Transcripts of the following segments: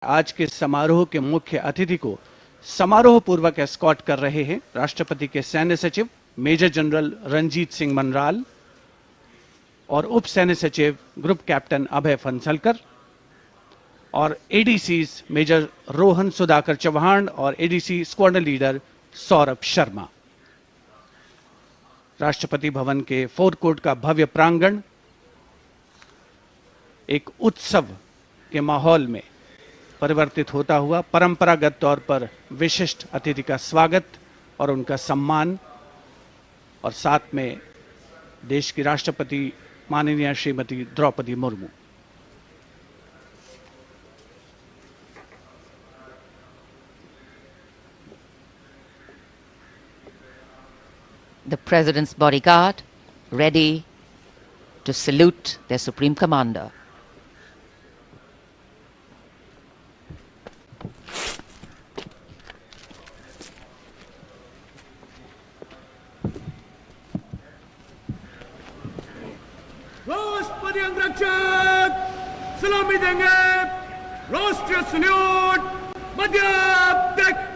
आज के समारोह के मुख्य अतिथि को समारोह पूर्वक एस्कॉर्ट कर रहे हैं राष्ट्रपति के सैन्य सचिव मेजर जनरल रणजीत सिंह मनराल और उप सैन्य सचिव ग्रुप कैप्टन अभय फंसलकर और एडीसीज मेजर रोहन सुधाकर चौहान और ADC squadron leader Saurabh Sharma. Rashtrapati Bhavan के फोरकोर्ट का भव्य प्रांगण एक उत्सव के माहौल में परिवर्तित होता हुआ परंपरागत तौर पर विशिष्ट अतिथि का स्वागत और उनका सम्मान और साथ में देश की राष्ट्रपति माननीय Shrimati Draupadi Murmu. The President's bodyguard ready to salute their Supreme Commander. राष्ट्रपति अंगरक्षक सलामी देंगे। राष्ट्रीय सल्यूट मध्य तक।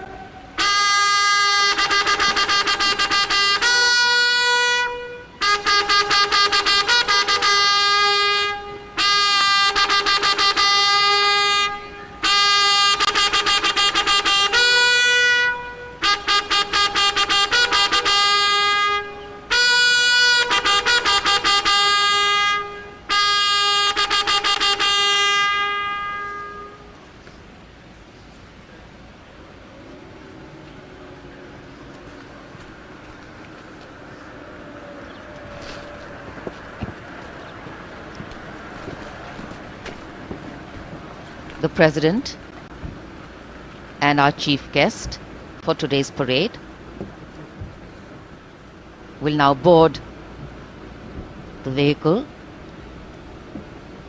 The President and our chief guest for today's parade will now board the vehicle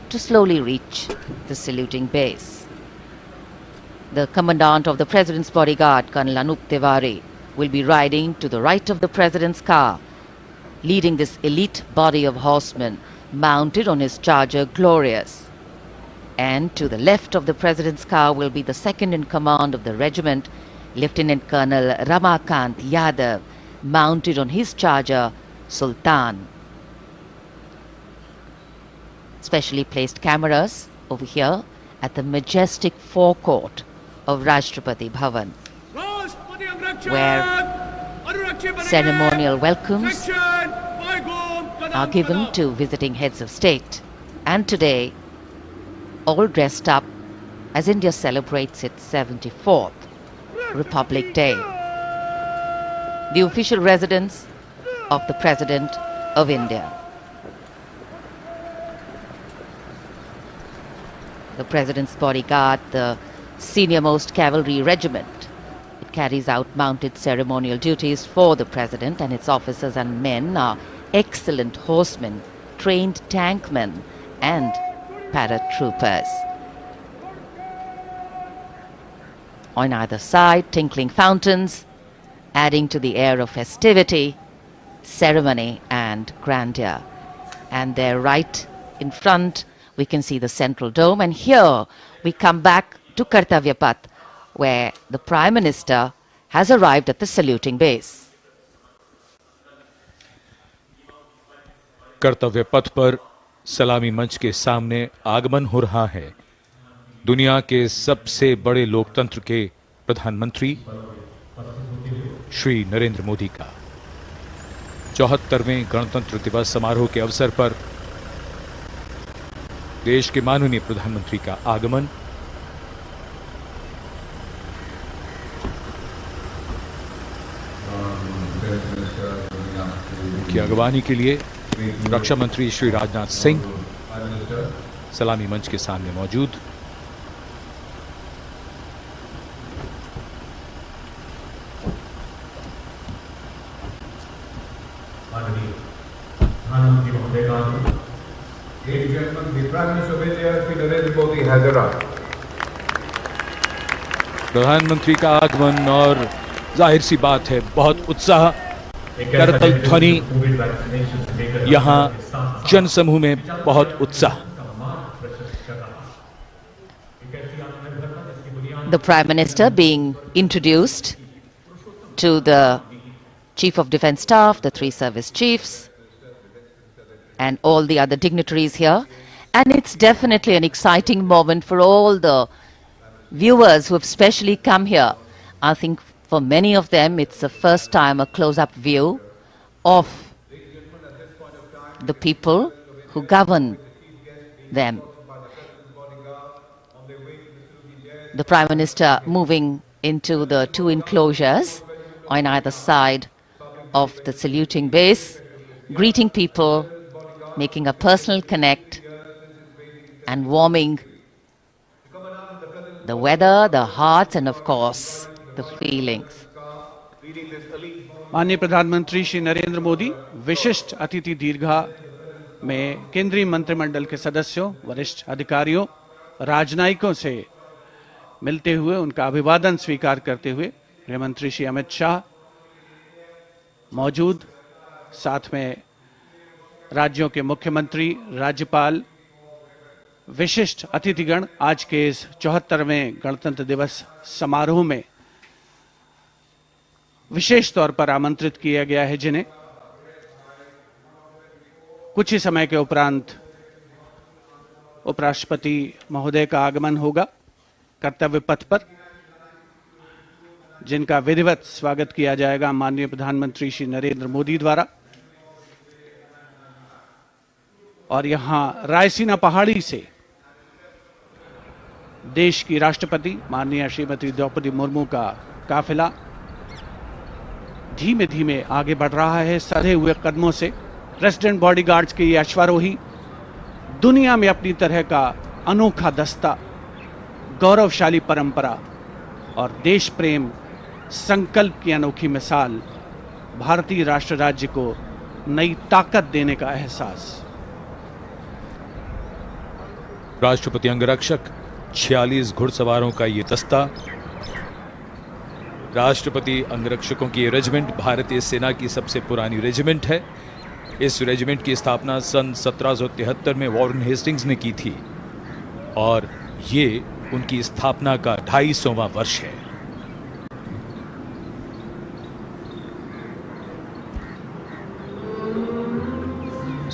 to slowly reach the saluting base. The Commandant of the President's bodyguard, Colonel Anup Tiwari, will be riding to the right of the President's car, leading this elite body of horsemen mounted on his charger Glorious. And to the left of the President's car will be the second in command of the regiment, Lieutenant Colonel Ramakant Yadav, mounted on his charger Sultan. Specially placed cameras over here at the majestic forecourt of Rashtrapati Bhavan, where ceremonial welcomes are given to visiting heads of state. And today, all dressed up as India celebrates its 74th Republic Day. The official residence of the President of India. The President's bodyguard, the senior-most cavalry regiment. It carries out mounted ceremonial duties for the President, and its officers and men are excellent horsemen, trained tankmen and paratroopers. On either side, tinkling fountains, adding to the air of festivity, ceremony and grandeur. And there right in front, we can see the central dome. And here we come back to Kartavya Path, where the Prime Minister has arrived at the saluting base. कर्तव्य पथ पर सलामी मंच के सामने आगमन हो रहा है दुनिया के सबसे बड़े लोकतंत्र के प्रधानमंत्री श्री नरेंद्र मोदी का 74वें गणतंत्र दिवस समारोह के अवसर पर देश के माननीय प्रधानमंत्री का आगमन। उनकी अगवानी के लिए रक्षा मंत्री श्री राजनाथ सिंह सलामी मंच के सामने मौजूद। प्रधानमंत्री का आगमन और जाहिर सी बात है बहुत उत्साह, करतल ध्वनि, यहाँ जनसमूह में बहुत उत्साह। The Prime Minister being introduced to the Chief of Defence Staff, the 3 service chiefs, and all the other dignitaries here. And it's definitely an exciting moment for all the viewers who have specially come here. I think for many of them, it's the first time a close-up view of the people who govern them. The Prime Minister moving into the 2 enclosures on either side of the saluting base, greeting people, making a personal connect and warming the weather, the hearts and of course the feelings. माननीय प्रधानमंत्री श्री नरेंद्र मोदी विशिष्ट अतिथि दीर्घा में केंद्रीय मंत्रिमंडल के सदस्यों, वरिष्ठ अधिकारियों, राजनयिकों से मिलते हुए उनका अभिवादन स्वीकार करते हुए गृह मंत्री श्री अमित शाह मौजूद, साथ में राज्यों के मुख्यमंत्री, राज्यपाल, विशिष्ट अतिथिगण आज के इस 74वें गणतंत्र दिवस समारोह में विशेष तौर पर आमंत्रित किया गया है, जिन्हें कुछ ही समय के उपरांत उपराष्ट्रपति महोदय का आगमन होगा कर्तव्य पथ पर, जिनका विधिवत स्वागत किया जाएगा माननीय प्रधानमंत्री श्री नरेंद्र मोदी द्वारा। और यहां रायसीना पहाड़ी से देश की राष्ट्रपति माननीय श्रीमती द्रौपदी मुर्मू का काफिला धीमे धीमे आगे बढ़ रहा है सधे हुए कदमों से। प्रेसिडेंट बॉडीगार्ड्स के ये अश्वारोही दुनिया में अपनी तरह का अनोखा दस्ता, गौरवशाली परंपरा और देश प्रेम संकल्प की अनोखी मिसाल, भारतीय राष्ट्र राज्य को नई ताकत देने का एहसास। राष्ट्रपति अंगरक्षक 46 घुड़सवारों का ये दस्ता, राष्ट्रपति अंगरक्षकों की ये रेजिमेंट भारतीय सेना की सबसे पुरानी रेजिमेंट है। इस रेजिमेंट की स्थापना सन 1773 में वॉरेन हेस्टिंग्स ने की थी और ये उनकी स्थापना का 250वां वर्ष है।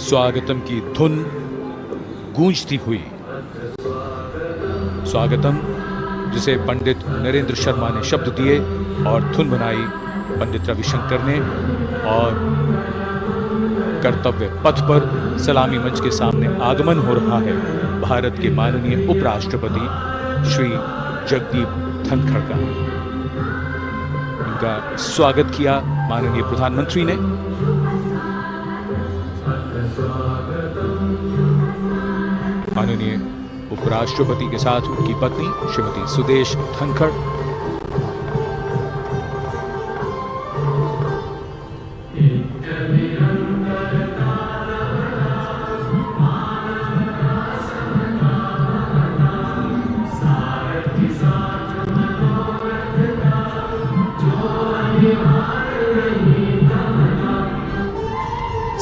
स्वागतम की धुन गूंजती हुई, स्वागतम जिसे पंडित नरेंद्र शर्मा ने शब्द दिए और धुन बनाई पंडित रविशंकर ने, और कर्तव्य पथ पर सलामी मंच के सामने आगमन हो रहा है भारत के माननीय उपराष्ट्रपति श्री जगदीप धनखड़ का। इनका स्वागत किया माननीय प्रधानमंत्री ने। माननीय उपराष्ट्रपति के साथ उनकी पत्नी Shrimati Sudesh Dhankhar,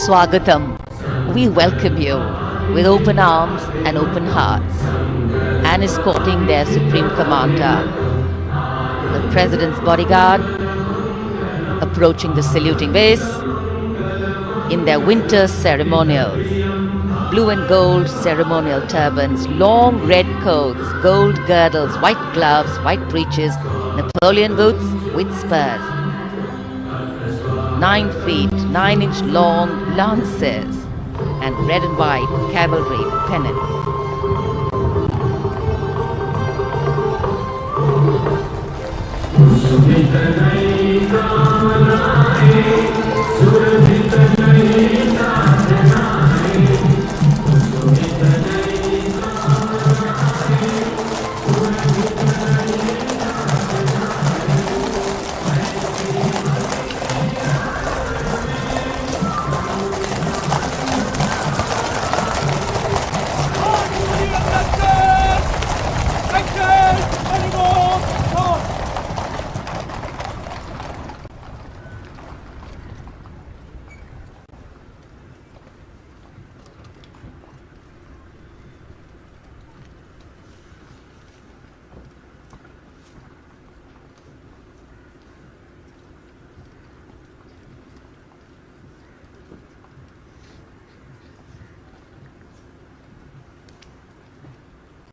Swagatam, we welcome you with open arms and open hearts, and escorting their Supreme Commander, the President's bodyguard, approaching the saluting base in their winter ceremonials. Blue and gold ceremonial turbans, long red coats, gold girdles, white gloves, white breeches, Napoleon boots with spurs. 9 feet, 9-inch long lances and red and white cavalry pennants.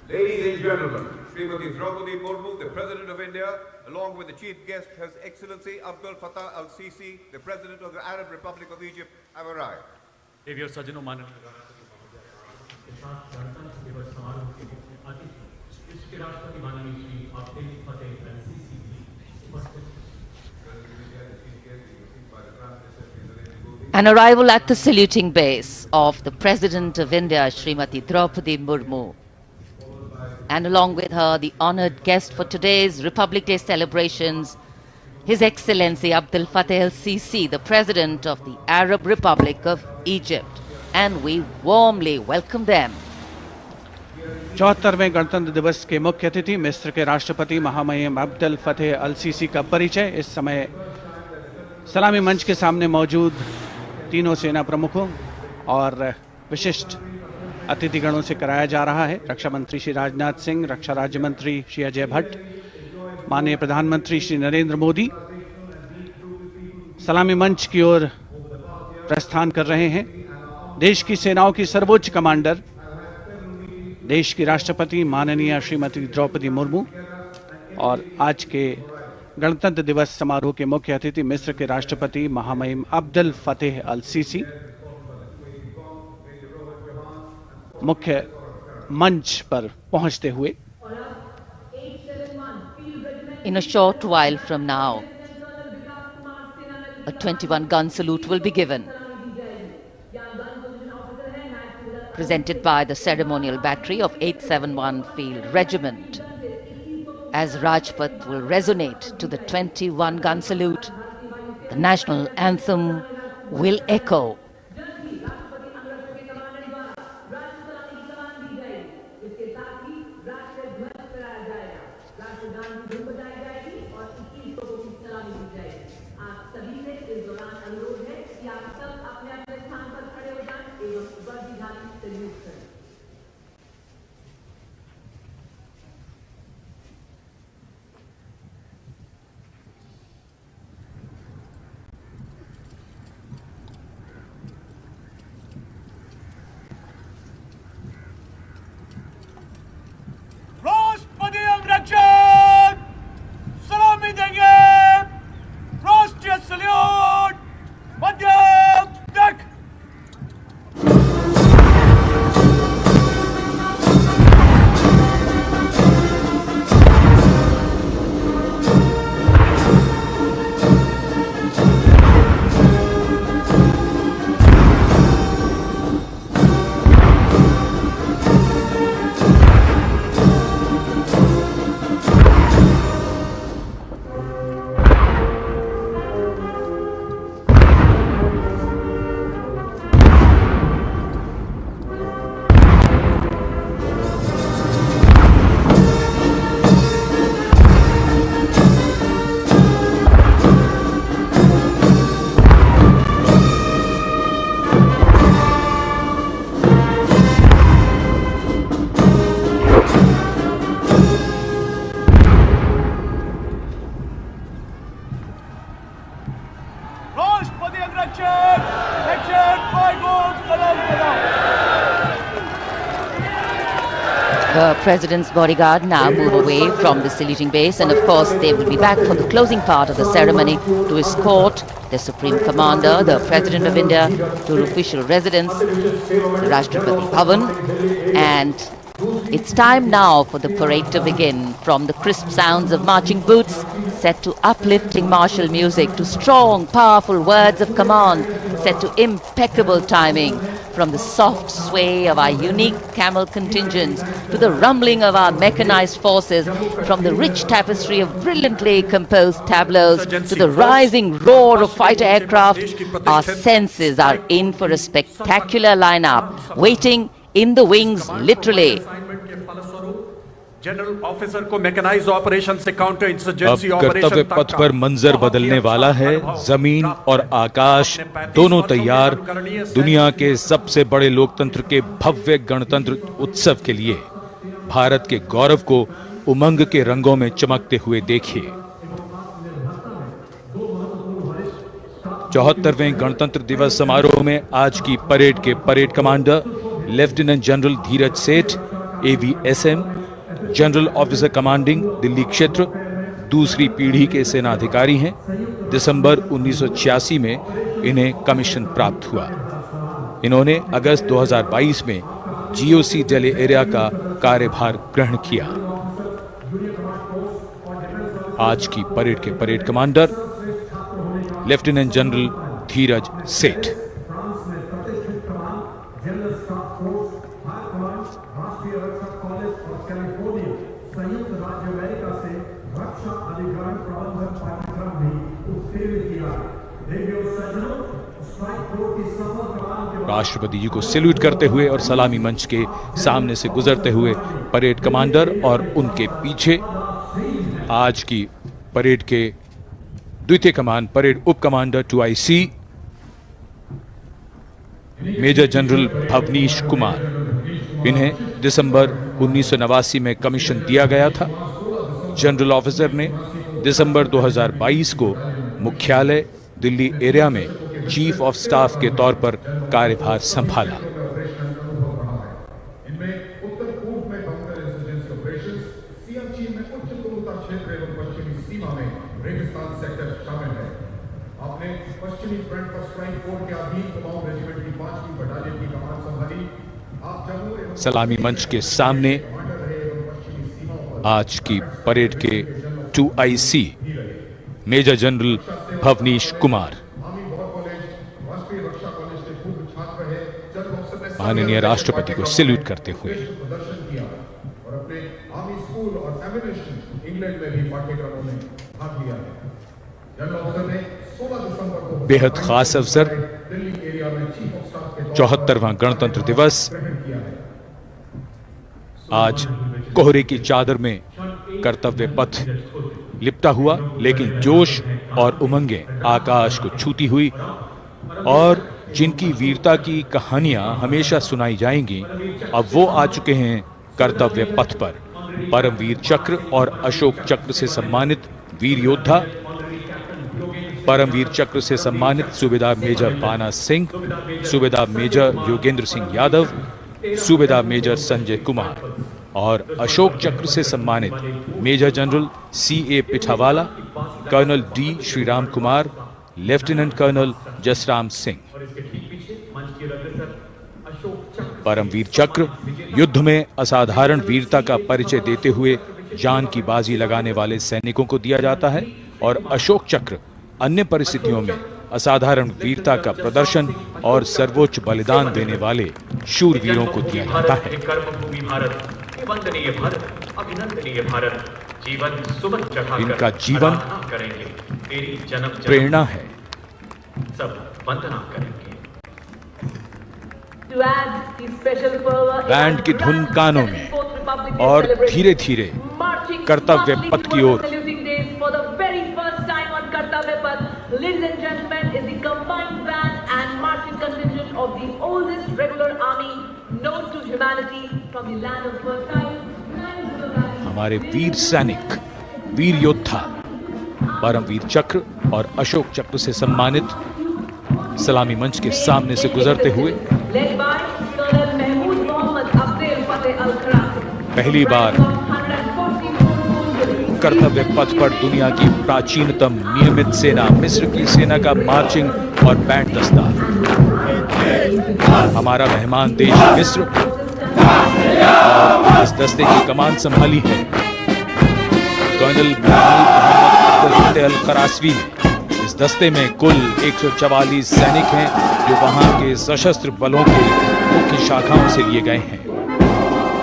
Ladies and gentlemen, Srimati Draupadi Murmu, the President of India, along with the Chief Guest, His Excellency Abdel Fattah al-Sisi, the President of the Arab Republic of Egypt, have arrived. देवियों सज्जनों माननीय गणतंत्र दिवस समारोह के मुख्य अतिथि इसके राष्ट्रपति माननीय श्री अब्दुल फतेह अल-सीसी भी उपस्थित। An arrival at the saluting base of the President of India, Srimati Draupadi Murmu, and along with her, the honoured guest for today's Republic Day celebrations, His Excellency Abdel Fattah al-Sisi, the President of the Arab Republic of Egypt, and we warmly welcome them. 74वें गणतंत्र दिवस के मुख्य अतिथि मिस्र के राष्ट्रपति महामहिम अब्दुल फतेह अल-सीसी का परिचय इस समय सलामी मंच के सामने मौजूद तीनों सेना प्रमुखों और विशिष्ट अतिथिगणों से कराया जा रहा है। रक्षा मंत्री श्री राजनाथ सिंह, रक्षा राज्य मंत्री श्री अजय भट्ट, माननीय प्रधानमंत्री श्री नरेंद्र मोदी सलामी मंच की ओर प्रस्थान कर रहे हैं। देश की सेनाओं की सर्वोच्च कमांडर, देश की राष्ट्रपति माननीय श्रीमती द्रौपदी मुर्मू और आज के गणतंत्र दिवस समारोह के मुख्य अतिथि मिस्र के राष्ट्रपति महामहिम अब्दुल फतेह अल-सीसी मुख्य मंच पर पहुंचते हुए In a short while from now, a 21-gun salute will be given, presented by the ceremonial battery of 871 Field Regiment. As Rajpath will resonate to the 21-gun salute, the national anthem will echo. राष्ट्रपति अंगरक्षक सलामी देंगे। राष्ट्रीय salute मध्यम तक। राष्ट्रपति अंगरक्षक section 5 सलाम करो। The President's bodyguard now move away from the saluting base, and of course they will be back for the closing part of the ceremony to escort the Supreme Commander, the President of India, to her official residence, the Rashtrapati Bhavan. And it's time now for the parade to begin. From the crisp sounds of marching boots set to uplifting martial music, to strong, powerful words of command set to impeccable timing, from the soft sway of our unique camel contingents to the rumbling of our mechanized forces, from the rich tapestry of brilliantly composed tableaus to the rising roar of fighter aircraft, our senses are in for a spectacular lineup, waiting in the wings literally. General officer को mechanised operation से counter insurgency अब operation कर्तव्य पथ पर मंजर बदलने वाला है। जमीन और आकाश दोनों तैयार दुनिया के सबसे बड़े लोकतंत्र के भव्य गणतंत्र उत्सव के लिए। भारत के गौरव को उमंग के रंगों में चमकते हुए देखिए। 74वें गणतंत्र दिवस समारोह में आज की परेड के परेड कमांडर लेफ्टिनेंट जनरल धीरज सेठ, AVSM, general officer commanding Delhi क्षेत्र, दूसरी पीढ़ी के सेनाधिकारी हैं। दिसंबर 1986 में इन्हें कमीशन प्राप्त हुआ। इन्होंने अगस्त 2022 में GOC दिल्ली एरिया का कार्यभार ग्रहण किया। आज की परेड के परेड कमांडर लेफ्टिनेंट जनरल धीरज सेठ। राष्ट्रपति जी को सैल्यूट करते हुए और सलामी मंच के सामने से गुजरते हुए परेड कमांडर और उनके पीछे आज की परेड के द्वितीय कमान परेड उप commander 2IC major general Bhavnish Kumar. इन्हें दिसंबर 1989 में कमीशन दिया गया था। जनरल ऑफिसर ने दिसंबर 2022 को मुख्यालय दिल्ली एरिया में चीफ ऑफ स्टाफ के तौर पर कार्यभार संभाला। इनमें उत्तर पूर्व में काउंटर इंसर्जेंसी ऑपरेशंस, सियाचिन में उच्च कुरुता क्षेत्र एवं पश्चिमी सीमा में रेगिस्तान सेक्टर शामिल है। आपने पश्चिमी फ्रंट पर स्ट्राइक फोर्स के अधीन कुमाऊं रेजिमेंट की 5वीं बटालियन की कमान संभाली। आप जम्मू एवं सलामी मंच के सामने आज की परेड के 2IC major general Bhavnish Kumar. माननीय राष्ट्रपति को सैल्यूट करते हुए प्रदर्शन किया और अपने आर्मी स्कूल और एमिनेशन इंग्लैंड में भी पाठ्यक्रमों में भाग लिया है। जनरल ऑफिसर ने 16 दिसंबर को बेहद खास अवसर दिल्ली एरिया में चीफ ऑफ स्टाफ के 74वां गणतंत्र दिवस ग्रहण किया है। आज कोहरे की चादर में कर्तव्य पथ लिपटा हुआ, लेकिन जोश और उमंगें आकाश को छूती हुई और जिनकी वीरता की कहानियां हमेशा सुनाई जाएंगी, अब वो आ चुके हैं कर्तव्य पथ पर। परमवीर चक्र और अशोक चक्र से सम्मानित वीर योद्धा, परमवीर चक्र से सम्मानित सूबेदार मेजर पाना सिंह, सूबेदार मेजर योगेंद्र सिंह यादव, सूबेदार मेजर संजय कुमार और अशोक चक्र से सम्मानित major general CA Pithawala, colonel D Sriram Kumar, lieutenant colonel Jasram Singh. Paramvir Chakra युद्ध में असाधारण वीरता का परिचय देते हुए जान की बाजी लगाने वाले सैनिकों को दिया जाता है और अशोक चक्र अन्य परिस्थितियों में असाधारण वीरता का प्रदर्शन और सर्वोच्च बलिदान देने वाले शूरवीरों को दिया जाता है। वंदनीय भारत, अभिनंदनीय भारत, जीवन सुबह चढ़ाकर इनका जीवन करेंगे, तेरी जन्म प्रेरणा है। सब वंदना करेंगे। बैंड की धुन कानों में और धीरे धीरे कर्तव्य पथ की ओर Ladies and gentlemen, is the combined band and marching contingent of the oldest regular army known to humanity from the land of fertile. हमारे वीर सैनिक, वीर योद्धा परमवीर चक्र और अशोक चक्र से सम्मानित सलामी मंच के सामने से गुजरते हुए पहली बार कर्तव्य पथ पर दुनिया की प्राचीनतम नियमित सेना मिस्र की सेना का मार्चिंग और बैंड दस्ता। हमारा मेहमान देश मिस्र और इस दस्ते की कमान संभाली है कर्नल मोहम्मद अल करासवी ने। इस दस्ते में कुल 144 सैनिक हैं जो वहां के सशस्त्र बलों के मुख्य शाखाओं से लिए गए हैं।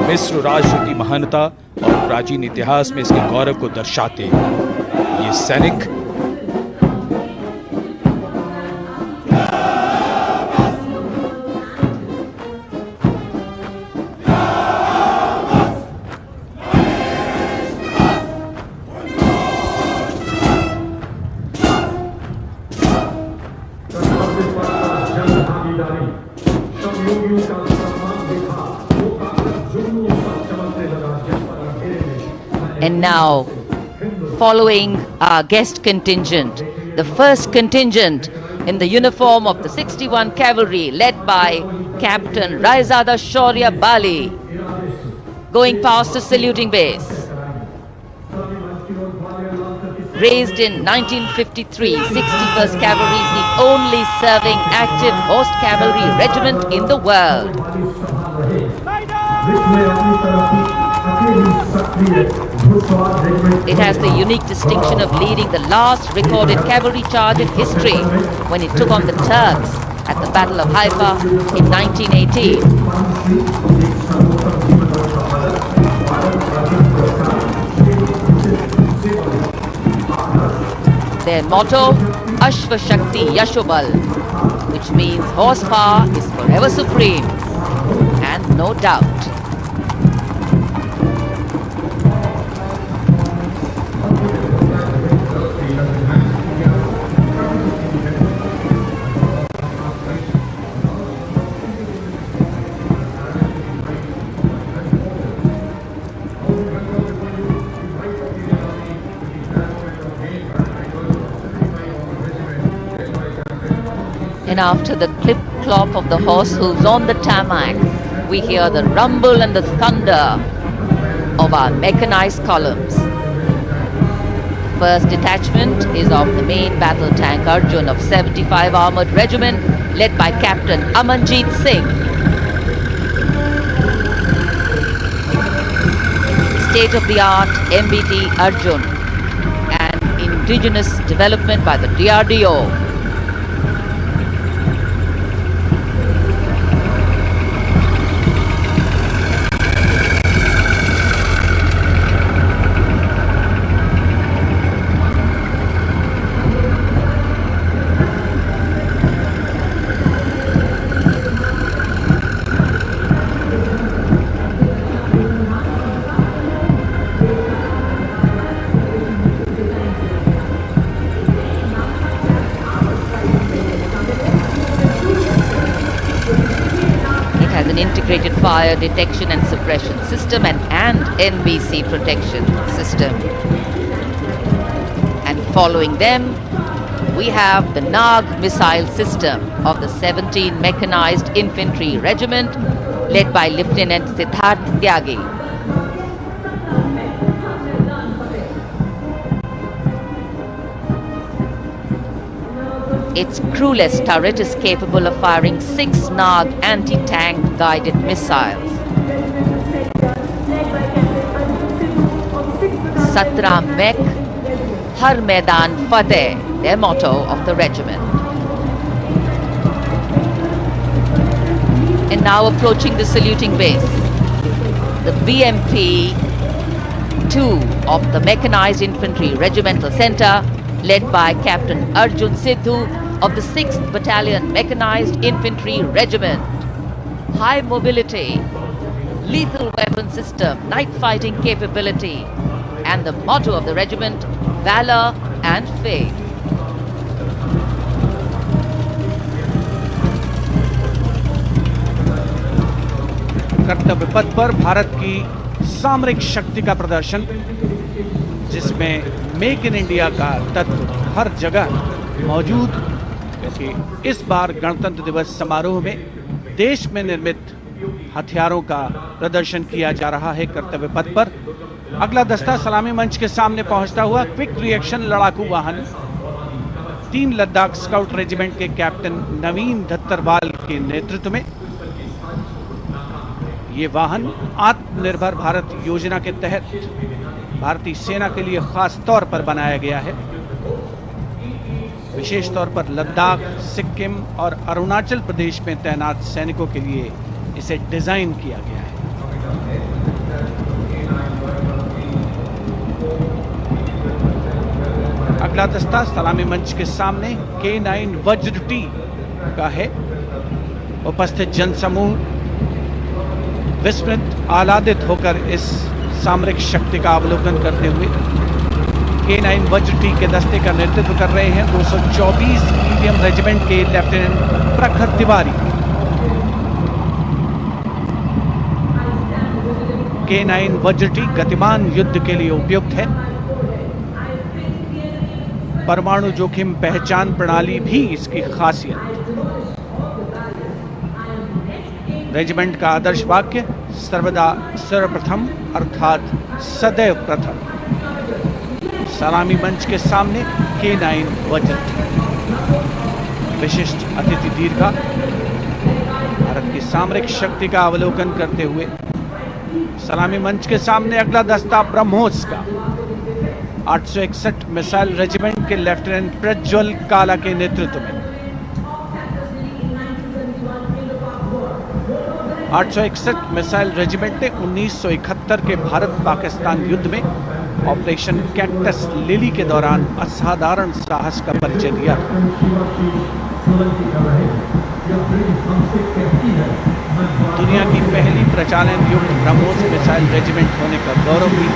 मिस्र राष्ट्र की महानता और प्राचीन इतिहास में इसके गौरव को दर्शाते ये सैनिक And now, following our guest contingent, the first contingent in the uniform of the 61 Cavalry led by Captain Raizada Shaurya Bali. going past the saluting base. Raised in 1953, 61st Cavalry is the only serving active horse cavalry regiment in the world. It has the unique distinction of leading the last recorded cavalry charge in history when it took on the Turks at the Battle of Haifa in 1918. Their motto, Ashva Shakti Yashobal, which means horsepower is forever supreme, and no doubt. And after the clip-clop of the horse hooves on the tarmac, we hear the rumble and the thunder of our mechanized columns. First detachment is of the main battle tank Arjun of 75 Armoured Regiment, led by Captain Amanjeet Singh. State-of-the-art MBT Arjun, an indigenous development by the DRDO. Integrated fire detection and suppression system and NBC protection system. And following them, we have the Nag missile system of the 17th Mechanized Infantry Regiment, led by Lieutenant Siddharth Tyagi. Its crewless turret is capable of firing 6 Nag anti-tank guided missiles. Satra Mek, Har Maidan Fateh, their motto of the regiment. And now approaching the saluting base, the BMP 2 of the Mechanized Infantry Regimental Center, led by Captain Arjun Sidhu of the 6th Battalion Mechanized Infantry Regiment. High mobility, lethal weapon system, night fighting capability, and the motto of the regiment, Valor and Faith. कर्तव्य पथ पर भारत की सामरिक शक्ति का प्रदर्शन, जिसमें make in India का तत्व हर जगह मौजूद, क्योंकि इस बार गणतंत्र दिवस समारोह में देश में निर्मित हथियारों का प्रदर्शन किया जा रहा है कर्तव्य पथ पर। अगला दस्ता सलामी मंच के सामने पहुंचता हुआ क्विक रिएक्शन लड़ाकू वाहन 3 लद्दाख स्काउट रेजिमेंट के कैप्टन नवीन धत्तरवाल के नेतृत्व में। ये वाहन आत्मनिर्भर भारत योजना के तहत भारतीय सेना के लिए खास तौर पर बनाया गया है। विशेष तौर पर लद्दाख, सिक्किम और अरुणाचल प्रदेश में तैनात सैनिकों के लिए इसे डिजाइन किया गया है। अगला दस्ता सलामी मंच के सामने K9 वज्र टी का है। उपस्थित जनसमूह विस्मृत आह्लादित होकर इस सामरिक शक्ति का अवलोकन करते हुए K9 वज्र टी के दस्ते का नेतृत्व कर रहे हैं 224 मीडियम रेजिमेंट के लेफ्टिनेंट प्रखर तिवारी। K9 वज्र टी गतिमान युद्ध के लिए उपयुक्त है। परमाणु जोखिम पहचान प्रणाली भी इसकी खासियत। रेजिमेंट का आदर्श वाक्य सर्वदा सर्वप्रथम अर्थात सदैव प्रथम। सलामी मंच के सामने K9 वज्र। विशिष्ट अतिथि दीर्घा भारत की सामरिक शक्ति का अवलोकन करते हुए सलामी मंच के सामने अगला दस्ता ब्रह्मोस का 861 मिसाइल रेजिमेंट के लेफ्टिनेंट प्रज्वल काला के नेतृत्व में 861 मिसाइल रेजिमेंट ने 1971 के भारत पाकिस्तान युद्ध में ऑपरेशन कैक्टस लिली के दौरान असाधारण साहस का परिचय दिया। दुनिया की पहली प्रचालन युक्त ब्रह्मोस मिसाइल रेजिमेंट होने का गौरव भी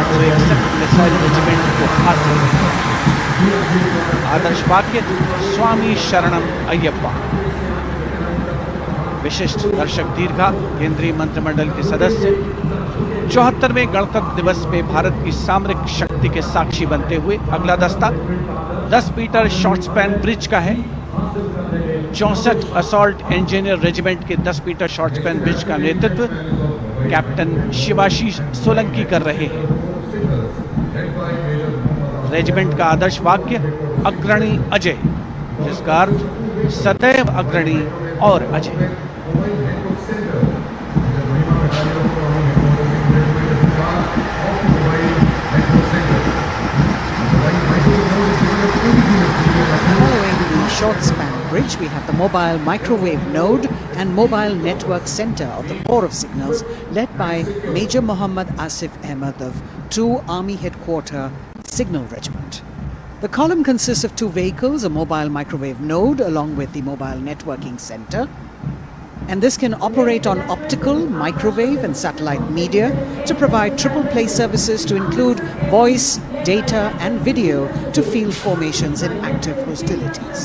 861 मिसाइल रेजिमेंट को हासिल है। आदर्श वाक्य स्वामी शरणम अय्यप्पा। विशिष्ट दर्शक दीर्घा केंद्रीय मंत्रिमंडल के सदस्य 74वें गणतंत्र दिवस पे भारत की सामरिक शक्ति के साक्षी बनते हुए अगला दस्ता 10 मीटर शॉर्ट स्पैन ब्रिज का है। 64 असॉल्ट इंजीनियर रेजिमेंट के 10 मीटर शॉर्ट स्पैन ब्रिज का नेतृत्व कैप्टन शिवाशीष सोलंकी कर रहे हैं। रेजिमेंट का आदर्श वाक्य अग्रणी अजय, जिसका अर्थ सदैव अग्रणी और Ajay. Short span bridge, we have the mobile microwave node and mobile network center of the Corps of Signals, led by Major Muhammad Asif Ahmed of 2 Army Headquarter Signal Regiment. The column consists of 2 vehicles, a mobile microwave node along with the mobile networking center, and this can operate on optical, microwave and satellite media to provide triple play services to include voice, data and video to field formations in active hostilities.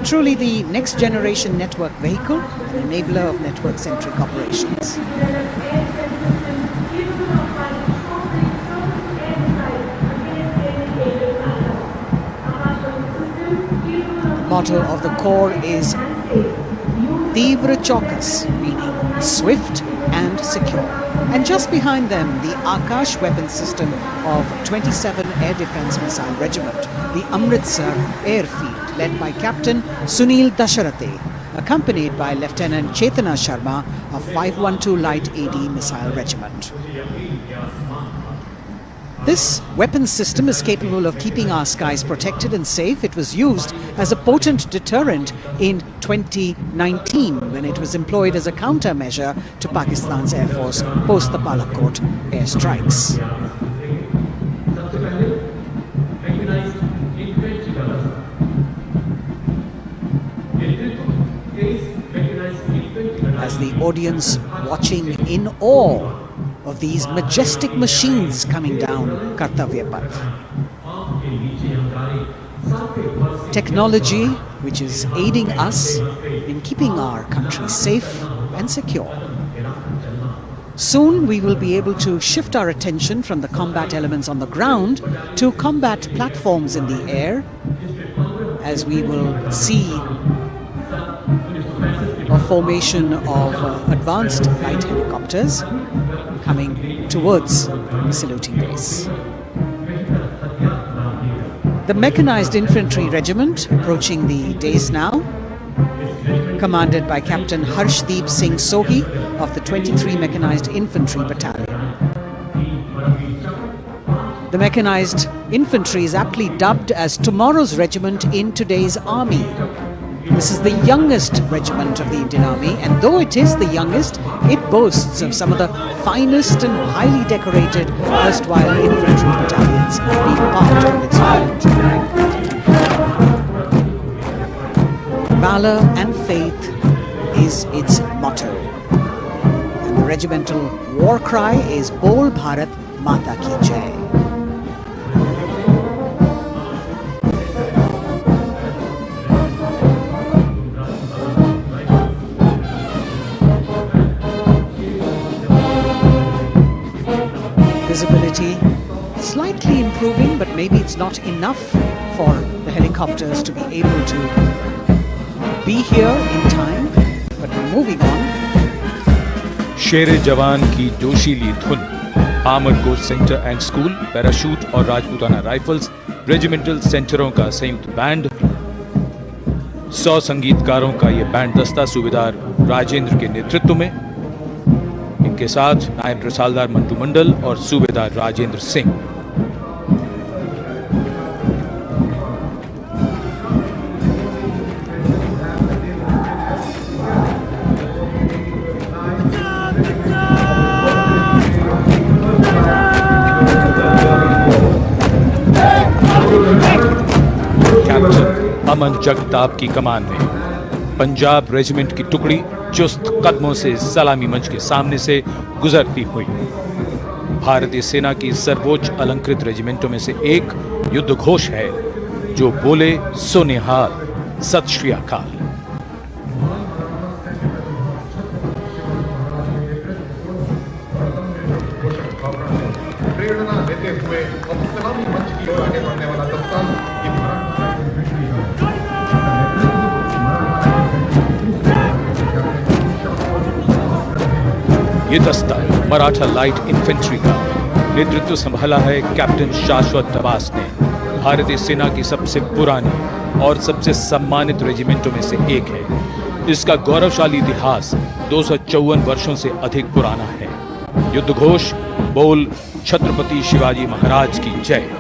Truly the next generation network vehicle, an enabler of network-centric operations. The motto of the Corps is Tivra Chaukas, meaning swift and secure. And just behind them, the Akash weapon system of 27 Air Defence Missile Regiment, the Amritsar Airfield, led by Captain Sunil Dasharathe, accompanied by Lieutenant Chetana Sharma of 512 Light AD Missile Regiment. This weapons system is capable of keeping our skies protected and safe. It was used as a potent deterrent in 2019 when it was employed as a countermeasure to Pakistan's Air Force post the Balakot airstrikes. As the audience watching in awe of these majestic machines coming down Kartavya Path. Technology which is aiding us in keeping our country safe and secure. Soon we will be able to shift our attention from the combat elements on the ground to combat platforms in the air, as we will see a formation of advanced light helicopters coming towards the saluting base. The Mechanized Infantry Regiment approaching the dais now, commanded by Captain Harshdeep Singh Sohi of the 23 Mechanized Infantry Battalion. The Mechanized Infantry is aptly dubbed as tomorrow's regiment in today's army. This is the youngest regiment of the Indian Army, and though it is the youngest, it boasts of some of the finest and highly decorated erstwhile infantry battalions being part of its unit. Valor and faith is its motto, and the regimental war cry is Bol Bharat Mata Ki Jai. Visibility slightly improving, but maybe it's not enough for the helicopters to be able to be here in time. But we're moving on. शेरे जवान की जोशीली धुन, armoured coach centre and school, parachute और Rajputana rifles regimental सेंटरों का संयुक्त band, 100 संगीतकारों का यह band दस्ता सूबेदार राजेंद्र के नेतृत्व में, इनके साथ नायब रसालदार मंटू मंडल और सूबेदार राजेंद्र सिंह। अमन जगताप की कमान में पंजाब रेजिमेंट की टुकड़ी चुस्त कदमों से सलामी मंच के सामने से गुजरती हुई। भारतीय सेना की सर्वोच्च अलंकृत रेजिमेंटों में से एक युद्ध घोष है जो बोले सो निहाल, सत श्री अकाल। प्रेरणा देते हुए अब सलामी मंच की ओर आगे बढ़ने वाला दस्ता ये दस्ता मराठा लाइट इन्फेंट्री का नेतृत्व संभाला है कैप्टन शाश्वत दबास ने। भारतीय सेना की सबसे पुरानी और सबसे सम्मानित रेजिमेंटों में से एक है। इसका गौरवशाली इतिहास 254 वर्षों से अधिक पुराना है। युद्ध घोष बोल छत्रपति शिवाजी महाराज की जय।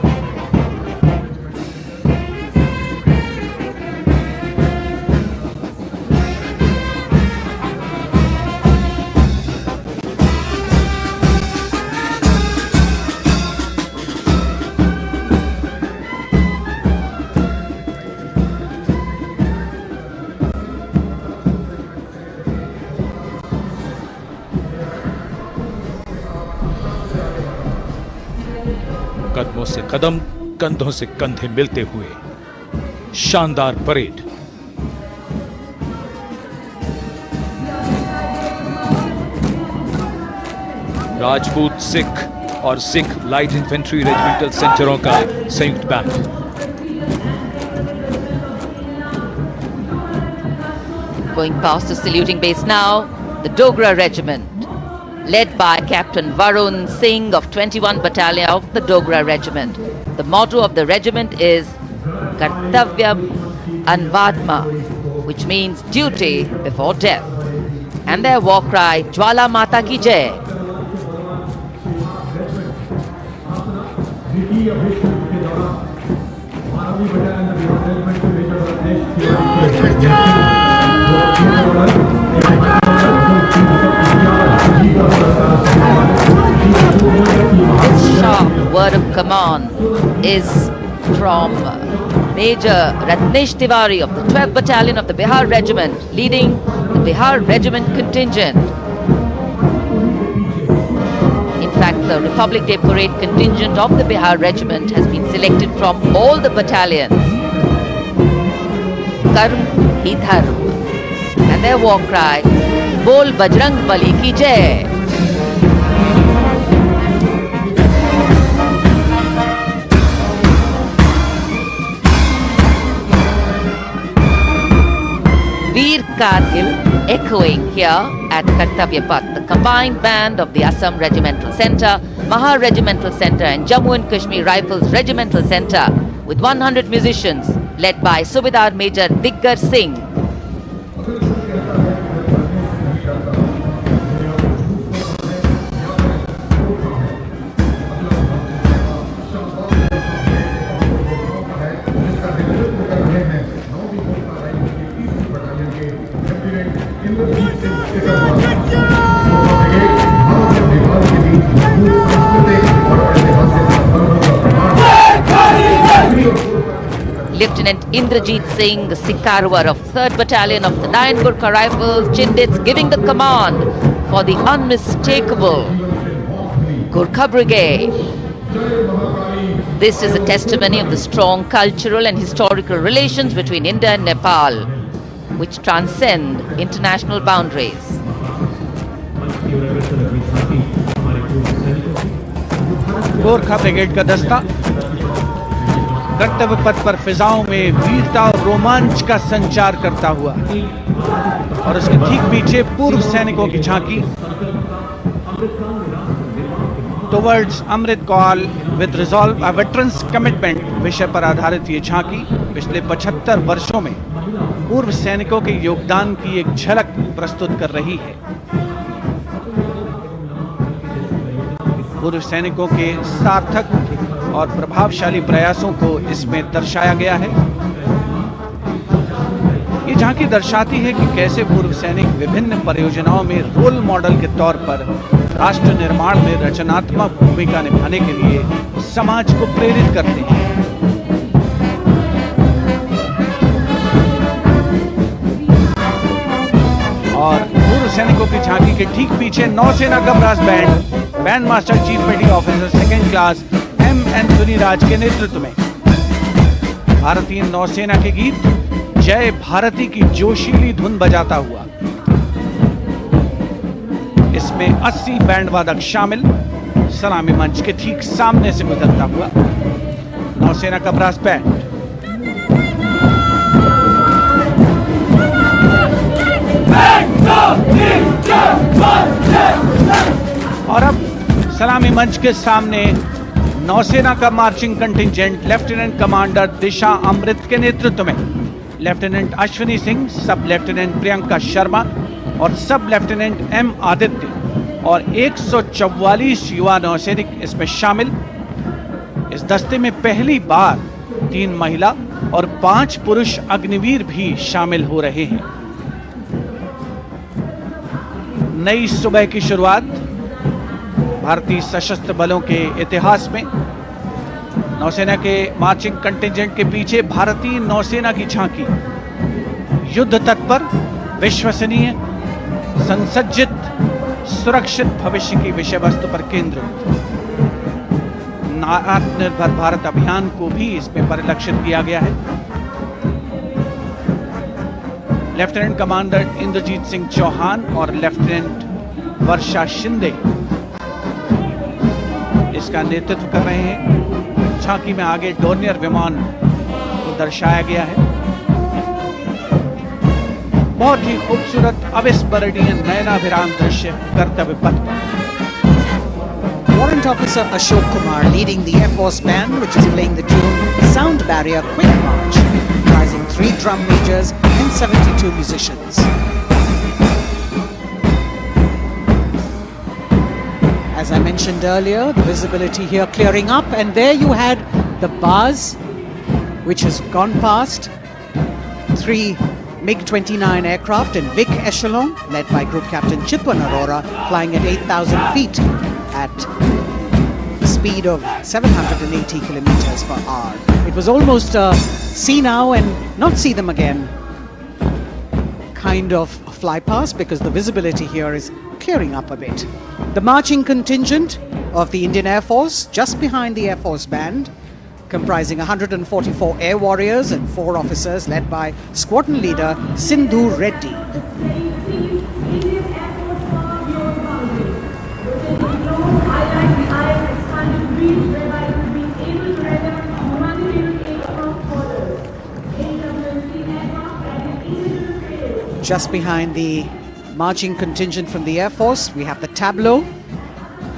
कदमों से कदम, कंधों से कंधे मिलते हुए शानदार परेड। राजपूत सिख और सिख लाइट इन्फेंट्री रेजिमेंटल सेंटरों का संयुक्त band. Going past the saluting base now, the Dogra Regiment, led by Captain Varun Singh of 21 Battalion of the Dogra Regiment. The motto of the regiment is Kartavyam Anvatma, which means duty before death. And their war cry, Jwala Mata Ki Jai. Sharp word of command is from Major Ratnesh Tiwari of the 12th Battalion of the Bihar Regiment, leading the Bihar Regiment contingent. In fact, the Republic Day Parade contingent of the Bihar Regiment has been selected from all the battalions. Karm hi dharm. And their war cry, Bol Bajrang Bali ki Jai. Veer Kargil echoing here at Kartavya Path, the combined band of the Assam Regimental Centre, Maha Regimental Centre and Jammu and Kashmir Rifles Regimental Centre with 100 musicians led by Subedar Major Diggar Singh. Lieutenant Indrajit Singh, the Sikarwar of 3rd Battalion of the 9 Gurkha Rifles, Chindits, giving the command for the unmistakable Gurkha Brigade. This is a testimony of the strong cultural and historical relations between India and Nepal, which transcend international boundaries. Gorkha brigade का दस्ता कर्तव्य पथ पर फिजाओं में वीरता और रोमांच का संचार करता हुआ और उसके ठीक पीछे पूर्व सैनिकों की झांकी towards Amrit Kaal with resolve a veterans commitment विषय पर आधारित ये झांकी पिछले 75 वर्षों में पूर्व सैनिकों के योगदान की एक झलक प्रस्तुत कर रही है। पूर्व सैनिकों के सार्थक और प्रभावशाली प्रयासों को इसमें दर्शाया गया है। ये झांकी दर्शाती है कि कैसे पूर्व सैनिक विभिन्न परियोजनाओं में रोल मॉडल के तौर पर राष्ट्र निर्माण में रचनात्मक भूमिका निभाने के लिए समाज को प्रेरित करते हैं। और पूर्व सैनिकों की झांकी के ठीक पीछे नौसेना का brass band master chief petty officer second class M Anthony Raj के नेतृत्व में भारतीय नौसेना के गीत जय भारती की जोशीली धुन बजाता हुआ। इसमें 80 बैंड वादक शामिल, सलामी मंच के ठीक सामने से गुजरता हुआ नौसेना का ब्रास बैंड। और अब सलामी मंच के सामने नौसेना का मार्चिंग कंटिंजेंट लेफ्टिनेंट कमांडर दिशा अमृत के नेतृत्व में लेफ्टिनेंट अश्विनी सिंह, सब लेफ्टिनेंट प्रियंका शर्मा और सब लेफ्टिनेंट एम आदित्य और 144 युवा नौसैनिक इसमें शामिल। इस दस्ते में पहली बार 3 महिला और 5 पुरुष अग्निवीर भी शामिल हो रहे हैं। नई सुबह की शुरुआत भारतीय सशस्त्र बलों के इतिहास में। नौसेना के मार्चिंग कंटिंजेंट के पीछे भारतीय नौसेना की झांकी युद्ध तत्पर, विश्वसनीय, संसज्जित, सुरक्षित भविष्य की विषय वस्तु पर केंद्रित। आत्मनिर्भर भारत अभियान को भी इसमें परिलक्षित किया गया है। लेफ्टिनेंट कमांडर इंद्रजीत सिंह चौहान और लेफ्टिनेंट वर्षा शिंदे इसका नेतृत्व कर रहे हैं। झांकी में आगे डोर्नियर विमान को दर्शाया गया है। बहुत ही खूबसूरत अविस्मरणीय नयनाभिराम दृश्य कर्तव्य पथ पर। Warrant Officer Ashok Kumar leading the Air Force Band, which is playing the tune Sound Barrier Quick March, comprising 3 drum majors and 72 musicians. As I mentioned earlier, the visibility here clearing up, and there you had the bars, which has gone past 3 MiG-29 aircraft in Vic Echelon, led by Group Captain Chitwan Arora, flying at 8,000 feet at a speed of 780 kilometers per hour. It was almost a see now and not see them again kind of fly past, because the visibility here is clearing up a bit. The marching contingent of the Indian Air Force, just behind the Air Force Band, comprising 144 air warriors and 4 officers, led by squadron leader Sindhu Reddy. Just behind the marching contingent from the Air Force, we have the tableau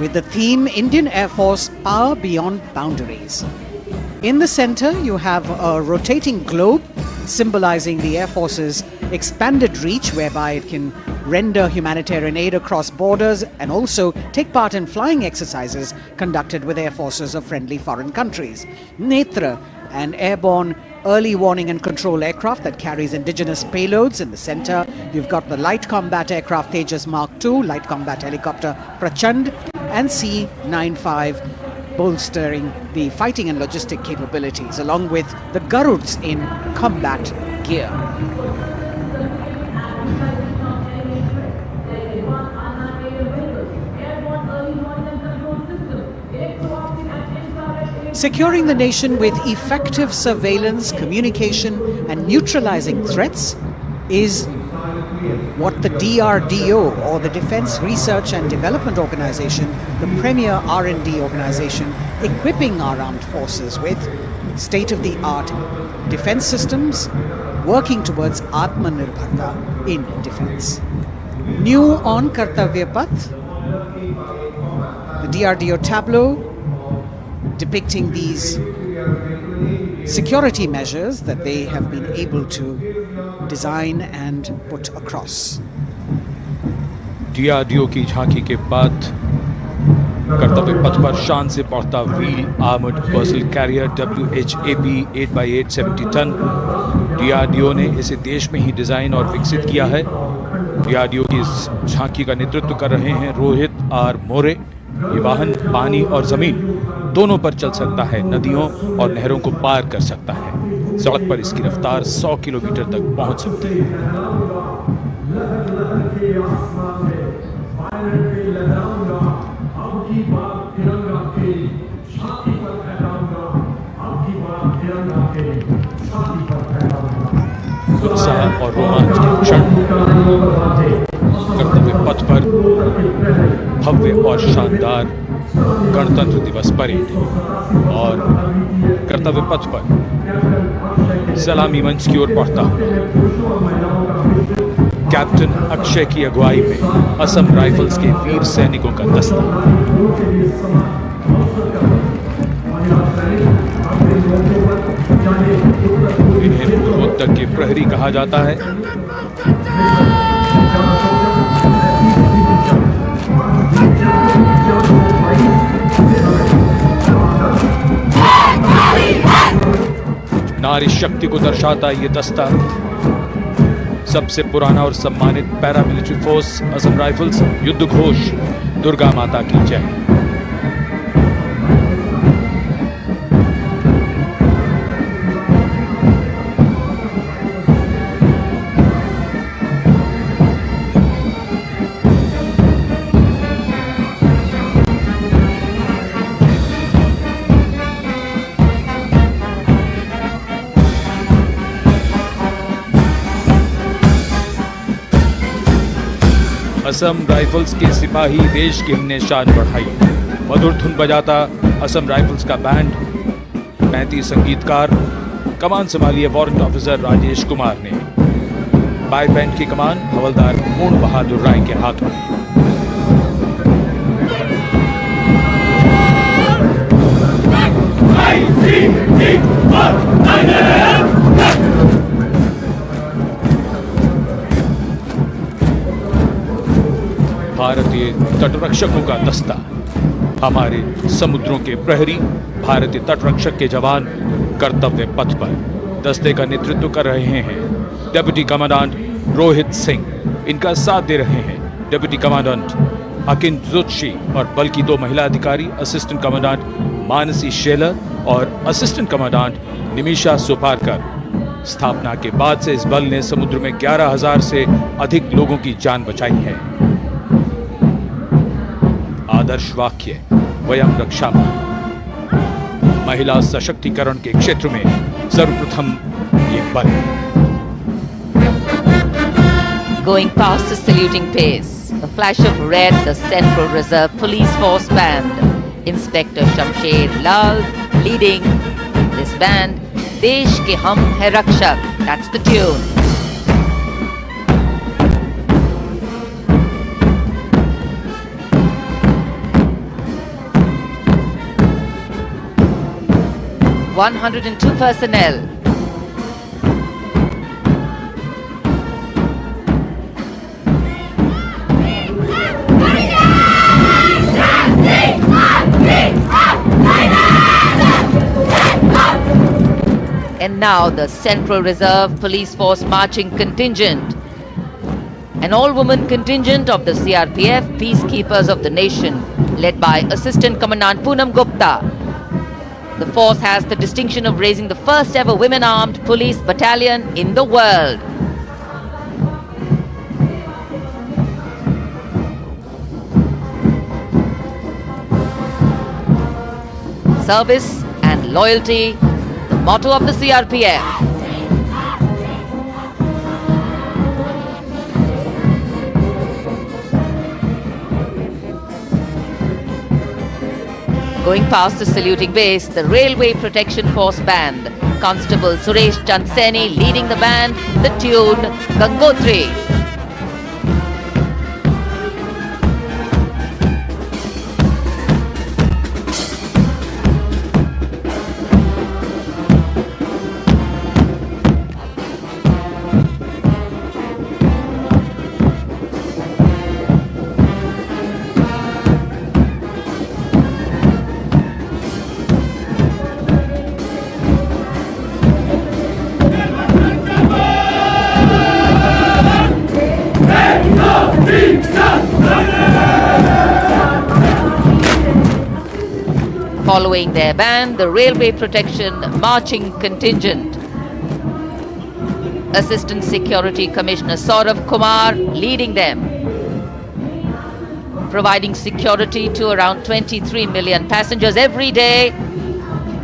with the theme Indian Air Force Power Beyond Boundaries. In the center, you have a rotating globe symbolizing the Air Force's expanded reach, whereby it can render humanitarian aid across borders and also take part in flying exercises conducted with air forces of friendly foreign countries. Netra, an airborne early warning and control aircraft that carries indigenous payloads in the center. You've got the light combat aircraft Tejas Mark II, light combat helicopter Prachand, and C-95 bolstering the fighting and logistic capabilities, along with the Garuds in combat gear. Securing the nation with effective surveillance, communication and neutralizing threats is what the DRDO, or the Defense Research and Development Organization, the premier R&D organization, equipping our armed forces with state-of-the-art defense systems, working towards Atmanirbharta in defense. New on Kartavya Path, The DRDO tableau depicting these security measures that they have been able to design and put across. DRDO की झांकी के बाद कर्तव्य पथ पर शान से पहुंचता wheel armoured personnel carrier WHAP 8x8 70 ton. DRDO ने इसे देश में ही डिजाइन और विकसित किया है। DRDO की इस झांकी का नेतृत्व कर रहे हैं रोहित आर मोरे। ये वाहन पानी और जमीन दोनों पर चल सकता है, नदियों और नहरों को पार कर सकता है। सड़क पर इसकी रफ्तार 100 किलोमीटर तक पहुंच सकती है। उत्साह और रोमांच के क्षण, कर्तव्य पथ पर भव्य और शानदार गणतंत्र दिवस परेड और कर्तव्य पथ पर सलामी मंच की ओर बढ़ता कैप्टन अक्षय की अगुवाई में असम राइफल्स के वीर सैनिकों का दस्ता। इन्हें पूर्वोत्तर के प्रहरी कहा जाता है। नारी शक्ति को दर्शाता ये दस्ता सबसे पुराना और सम्मानित पैरामिलिट्री फोर्स असम राइफल्स। युद्ध घोष दुर्गा माता की जय। असम राइफल्स के सिपाही देश की हमने शान बढ़ाई। मधुर धुन बजाता असम राइफल्स का बैंड, 35 संगीतकार। कमान संभाली है वारंट ऑफिसर राजेश कुमार ने। पाइप बैंड की कमान हवलदार पूर्ण बहादुर राय के हाथ में। भारतीय तटरक्षकों का दस्ता, हमारे समुद्रों के प्रहरी, भारतीय तटरक्षक के जवान कर्तव्य पथ पर दस्ते का नेतृत्व कर रहे हैं डिप्टी कमांडेंट रोहित सिंह। इनका साथ दे रहे हैं डिप्टी कमांडेंट अकिन जोशी और बल की 2 महिला अधिकारी, असिस्टेंट कमांडेंट मानसी शेलर और असिस्टेंट कमांडेंट निमिषा सुपारकर। स्थापना के बाद से इस बल ने समुद्र में 11,000 से अधिक लोगों की जान बचाई है। आदर्श वाक्य वयम रक्षामः। महिला सशक्तिकरण के क्षेत्र में सर्वप्रथम ये बल। Going past the saluting pace, a flash of red, the Central Reserve Police Force Band. Inspector Shamsher Lal leading this band. देश के हम है रक्षक. That's the tune. (102 personnel). And now the Central Reserve Police Force marching contingent, an all-woman contingent of the CRPF, peacekeepers of the nation, led by Assistant Commandant Poonam Gupta. The force has the distinction of raising the first ever women-armed police battalion in the world. Service and loyalty, the motto of the CRPF. Going past the saluting base, the Railway Protection Force Band. Constable Suresh Chandseni leading the band, the tune Gangotri. Following their band, the Railway Protection Marching Contingent. Assistant Security Commissioner Saurav Kumar leading them, providing security to around 23 million passengers every day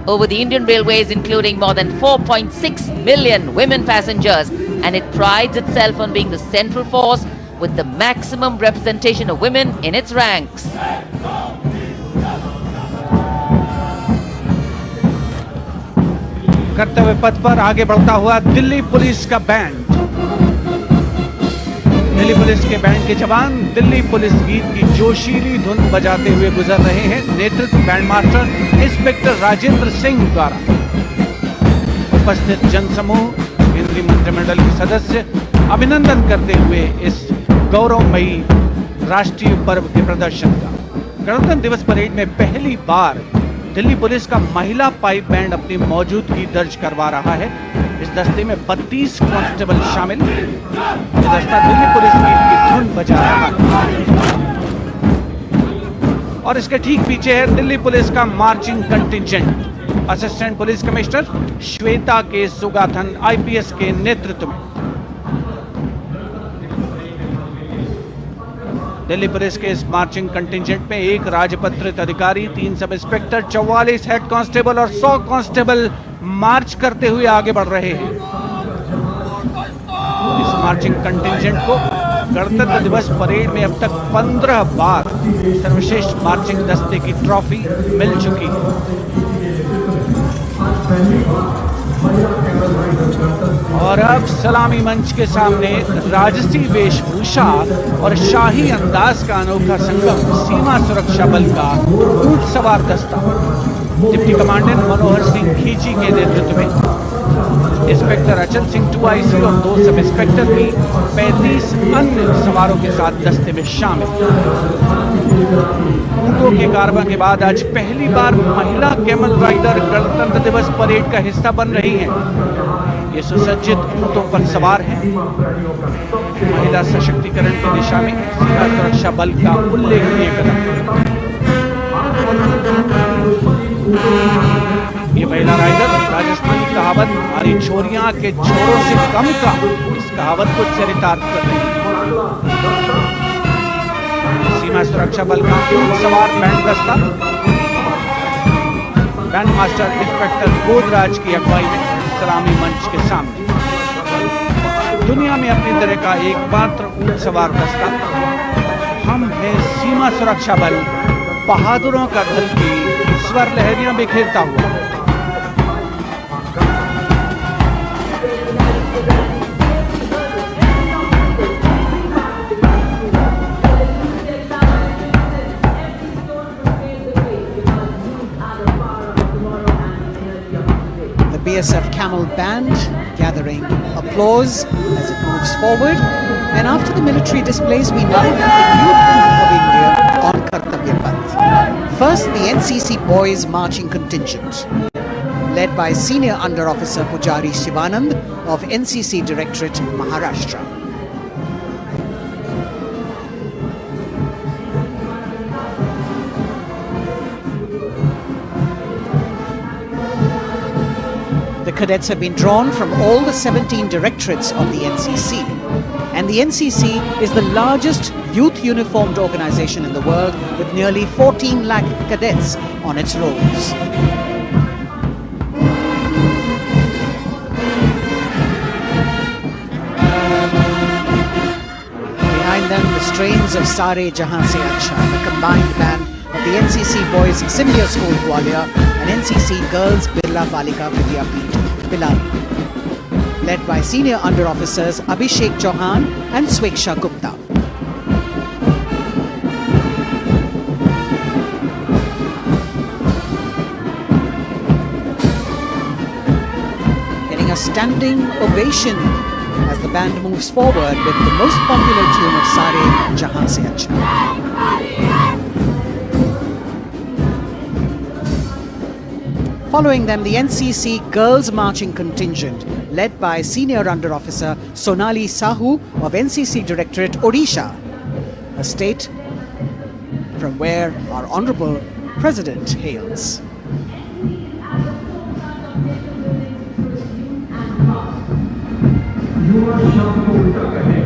over the Indian Railways, including more than 4.6 million women passengers, and it prides itself on being the central force with the maximum representation of women in its ranks. कर्तव्य पथ पर आगे बढ़ता हुआ Delhi police का band. Delhi police के band के जवान दिल्ली पुलिस गीत की जोशीली धुन बजाते हुए गुजर रहे हैं। नेतृत्व band master inspector Rajendra Singh द्वारा। उपस्थित जनसमूह, केंद्रीय मंत्रिमंडल के सदस्य अभिनंदन करते हुए इस गौरवमयी राष्ट्रीय पर्व के प्रदर्शन का। गणतंत्र दिवस परेड में पहली बार दिल्ली पुलिस का महिला पाइप बैंड अपनी मौजूदगी दर्ज करवा रहा है। इस दस्ते में 32 कांस्टेबल शामिल। ये दस्ता दिल्ली पुलिस की धुन बजा रहा है और इसके ठीक पीछे है दिल्ली पुलिस का marching contingent. Assistant police commissioner Shweta के सुगाथन आईपीएस के नेतृत्व में दिल्ली पुलिस के इस मार्चिंग कंटिंजेंट में एक राजपत्रित अधिकारी, 3 सब इंस्पेक्टर, 44 हेड कांस्टेबल और 100 कांस्टेबल मार्च करते हुए आगे बढ़ रहे हैं। इस मार्चिंग कंटिंजेंट को गणतंत्र दिवस परेड में अब तक 15 बार सर्वश्रेष्ठ मार्चिंग दस्ते की ट्रॉफी मिल चुकी है। और अब सलामी मंच के सामने राजसी वेशभूषा और शाही अंदाज का अनोखा संगम सीमा सुरक्षा बल का ऊंट सवार दस्ता डिप्टी कमांडेंट मनोहर सिंह खींची के नेतृत्व में इंस्पेक्टर अचल सिंह 2IC और 2 सब इंस्पेक्टर भी 35 अन्य सवारों के साथ दस्ते में शामिल। ऊंटों के कारवां के बाद आज पहली बार महिला कैमल राइडर गणतंत्र दिवस परेड का हिस्सा बन रही हैं। ये सुसज्जित ऊंटों पर सवार हैं। महिला सशक्तिकरण की दिशा में सीमा सुरक्षा बल का उल्लेखनीय कदम। ये महिला राइडर राजस्थानी कहावत हमारी छोरियां के छोरों से कम का, इस कहावत को चरितार्थ कर रही है। सीमा सुरक्षा बल का सवार बैंड दस्ता बैंड मास्टर इंस्पेक्टर गोदराज की अगुवाई में सलामी मंच के सामने दुनिया में अपनी तरह का एकमात्र ऊंट सवार दस्ता हम हैं सीमा सुरक्षा बल, बहादुरों का दल की स्वर लहरियां बिखेरता हुआ। BSF Camel Band gathering applause as it moves forward. And after the military displays, we now have the youth of India on Kartavya Path. First, the NCC Boys Marching Contingent, led by Senior Under Officer Pujari Shivanand of NCC Directorate, Maharashtra. The cadets have been drawn from all the 17 directorates of the NCC, and the NCC is the largest youth uniformed organization in the world with nearly 14 lakh cadets on its rolls. Behind them, the strains of Sare Jahan Se Acha, the combined band of the NCC Boys Senior School Gwalior and NCC Girls Birla Balika Vidyapeeth Pilali, led by Senior Under Officers Abhishek Chauhan and Sweksha Gupta. Getting a standing ovation as the band moves forward with the most popular tune of Sare Jahan Se Acha. Following them, the NCC Girls Marching Contingent, led by Senior Under Officer Sonali Sahu of NCC Directorate, Odisha, a state from where our Honourable President hails. शब्द को उल्टा कहे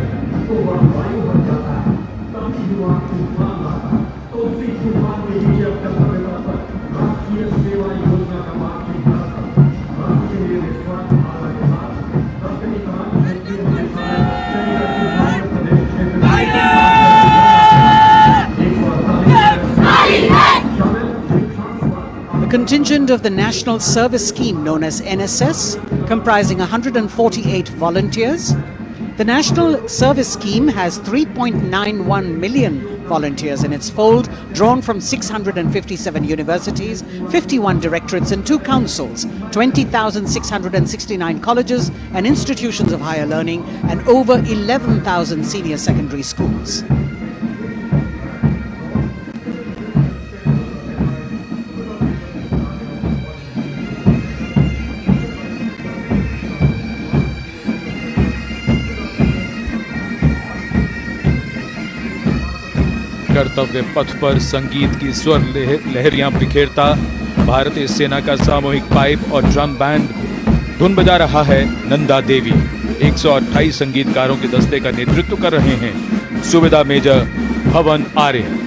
तो वह वायु बन जाता है। कभी हुआ तूफान आता, तो उसी तूफान के नीचे अपने कर्तव्य पर राष्ट्रीय सेवा योजना का मार्ग निकालता, राष्ट्र के लिए निस्वार्थ भावना के साथ अपनी कमाई करके अपने भारत चलेगा कि भारत प्रदेश क्षेत्र में The contingent of the National Service Scheme known as NSS, comprising 148 volunteers. The National Service Scheme has 3.91 million volunteers in its fold, drawn from 657 universities, 51 directorates and 2 councils, 20,669 colleges and institutions of higher learning, and over 11,000 senior secondary schools. कर्तव्य पथ पर संगीत की स्वर लहरियां बिखेरता भारतीय सेना का सामूहिक पाइप और ड्रम बैंड धुन बजा रहा है नंदा देवी। 128 संगीतकारों के दस्ते का नेतृत्व कर रहे हैं सुविधा मेजर भवन आर्य।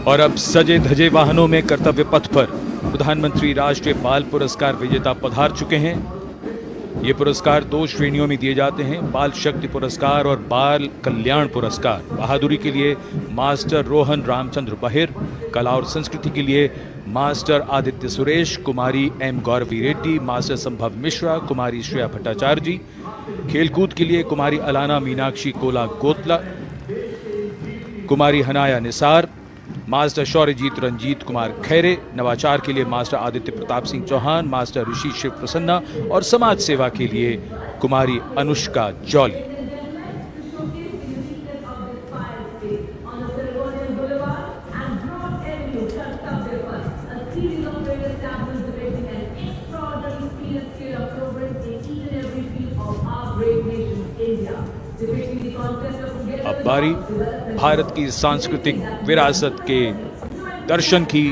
और अब सजे धजे वाहनों में कर्तव्य पथ पर प्रधानमंत्री राष्ट्रीय बाल पुरस्कार विजेता पधार चुके हैं। ये पुरस्कार 2 श्रेणियों में दिए जाते हैं, बाल शक्ति पुरस्कार और बाल कल्याण पुरस्कार। बहादुरी के लिए मास्टर रोहन रामचंद्र बहिर, कला और संस्कृति के लिए मास्टर आदित्य सुरेश, कुमारी एम गौरवी रेड्डी, मास्टर संभव मिश्रा, कुमारी श्रेया भट्टाचार्य जी, खेलकूद के लिए कुमारी अलाना मीनाक्षी कोला गोतला, कुमारी हनाया निसार, मास्टर शौर्यजीत रंजीत कुमार खैरे, नवाचार के लिए मास्टर आदित्य प्रताप सिंह चौहान, मास्टर ऋषि शिव प्रसन्ना और समाज सेवा के लिए कुमारी अनुष्का जौली। अब बारी भारत की सांस्कृतिक विरासत के दर्शन की।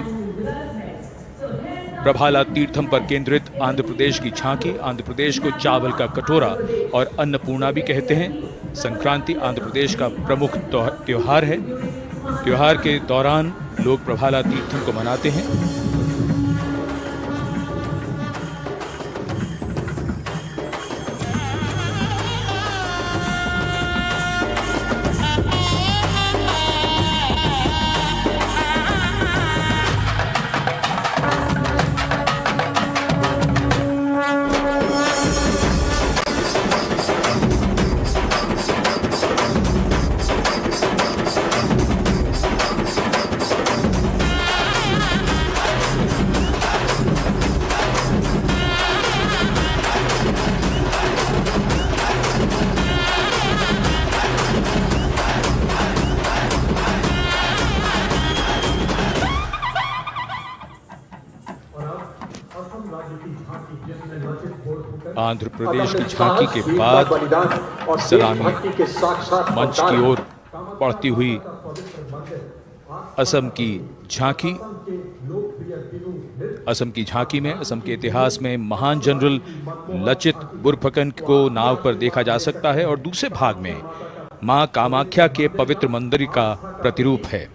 प्रभाला तीर्थम पर केंद्रित आंध्र प्रदेश की झांकी। आंध्र प्रदेश को चावल का कटोरा और अन्नपूर्णा भी कहते हैं। संक्रांति आंध्र प्रदेश का प्रमुख त्योहार है। त्योहार के दौरान लोग प्रभाला तीर्थम को मनाते हैं। आंध्र प्रदेश की झांकी के बाद सलामी मंच की ओर बढ़ती हुई असम की झांकी। असम की झांकी में असम के इतिहास में महान जनरल लचित बुरफकन को नाव पर देखा जा सकता है और दूसरे भाग में मां कामाख्या के पवित्र मंदिर का प्रतिरूप है।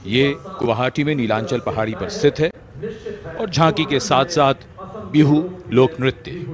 ये गुवाहाटी में नीलांचल पहाड़ी पर स्थित है और झांकी के साथ साथ बिहू लोक नृत्य।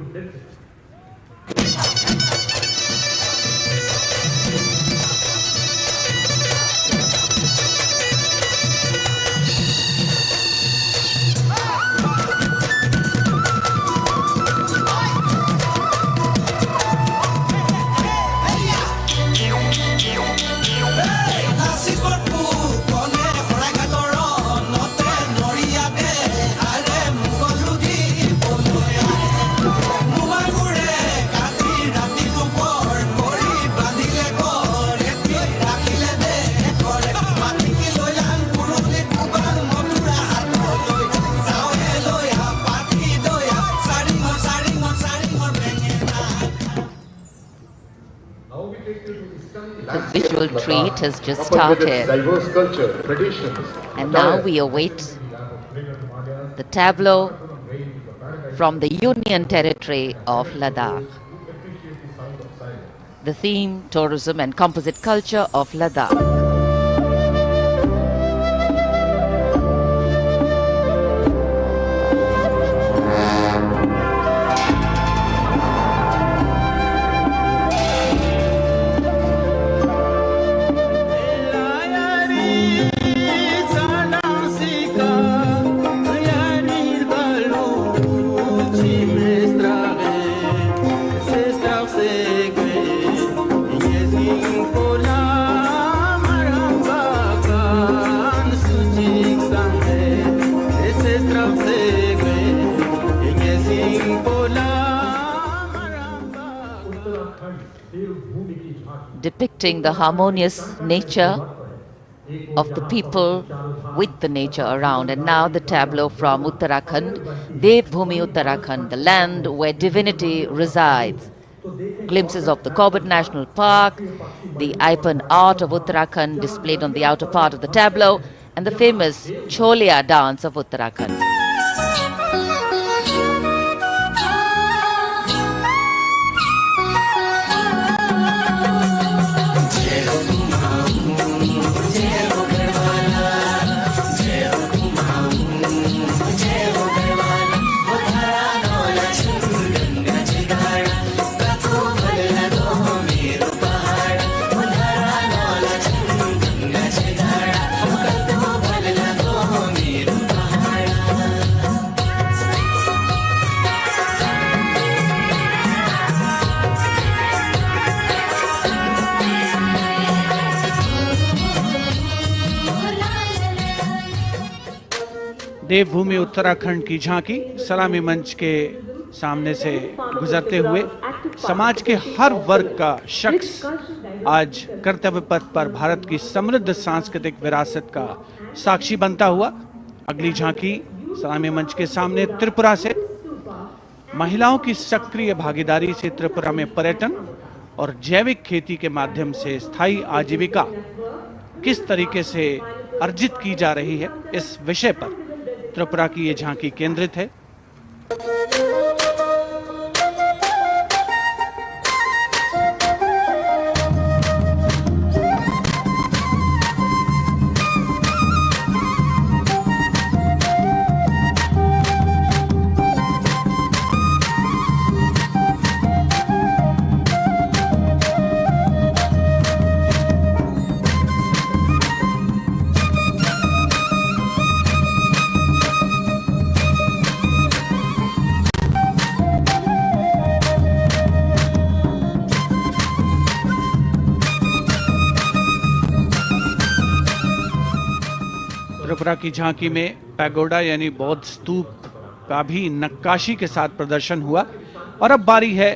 retreat has just coupled with its started. diverse culture, traditions, And now attire. we await the tableau from the Union Territory of Ladakh. The theme, tourism and composite culture of Ladakh. Depicting the harmonious nature of the people with the nature around. And now the tableau from Uttarakhand, Devbhoomi Uttarakhand, the land where divinity resides. Glimpses of the Corbett National Park, the Ipan art of Uttarakhand displayed on the outer part of the tableau, and the famous Cholia dance of Uttarakhand. देवभूमि उत्तराखंड की झांकी सलामी मंच के सामने से गुजरते हुए समाज के हर वर्ग का शख्स आज कर्तव्य पथ पर भारत की समृद्ध सांस्कृतिक विरासत का साक्षी बनता हुआ। अगली झांकी सलामी मंच के सामने त्रिपुरा से महिलाओं की सक्रिय भागीदारी से त्रिपुरा में पर्यटन और जैविक खेती के माध्यम से स्थायी आजीविका किस तरीके से अर्जित की जा रही है, इस विषय पर त्रिपुरा की ये झांकी केंद्रित है। त्रिपुरा की झांकी में पैगोडा यानी बौद्ध स्तूप का भी नक्काशी के साथ प्रदर्शन हुआ। और अब बारी है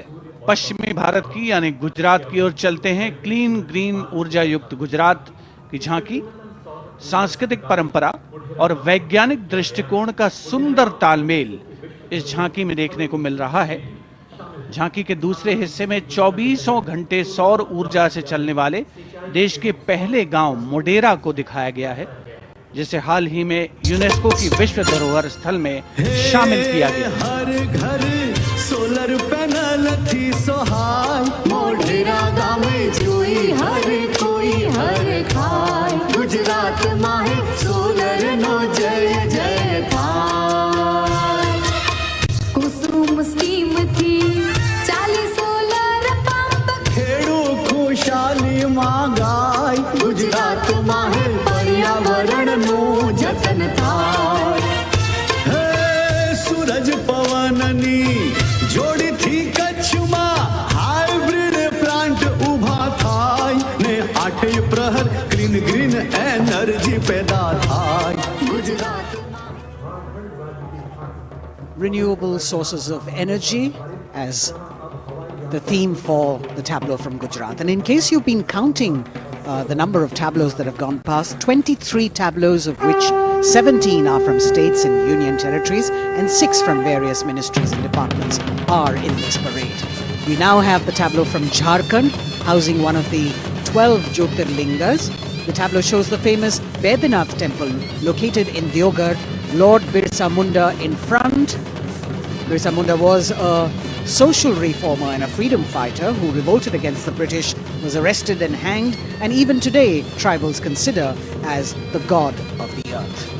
पश्चिमी भारत की यानी गुजरात की ओर चलते हैं। क्लीन ग्रीन ऊर्जा युक्त गुजरात की झांकी सांस्कृतिक परंपरा और वैज्ञानिक दृष्टिकोण का सुंदर तालमेल इस झांकी में देखने को मिल रहा है। झांकी के दूसरे हिस्से में 24 घंटे सौर ऊर्जा से चलने वाले देश के पहले गांव मोडेरा को दिखाया गया है, जिसे हाल ही में यूनेस्को की विश्व धरोहर स्थल में शामिल किया गया। हर घर सोलर पैनल थी सोहाय, मोढेरा गाँव में जोई हर कोई हर खाय, गुजरात माहे सोलर नो जय जय थाय। कुसुम स्कीम थी 40 सोलर पंप, खेड़ू खुशाली मांगाय, गुजरात माहे पर्यावरण नो जतन थाय। सूरज पवननी जोड़ी थी कच्छ में, हाइब्रिड प्लांट उभा थाय ने 8 प्रहर ग्रीन ग्रीन एनर्जी पैदा थाय। Gujarat renewable sources of energy as the theme for the tableau from Gujarat. And in case you've been counting the number of tableaus that have gone past, 23 tableaus of which 17 are from states and union territories and 6 from various ministries and departments are in this parade. We now have the tableau from Jharkhand, housing one of the 12 Jyotirlingas. The tableau shows the famous Baidyanath temple located in Deoghar. Lord Birsa Munda in front. Birsa Munda was a social reformer and a freedom fighter who revolted against the British, was arrested and hanged, and even today tribals consider as the god of the earth.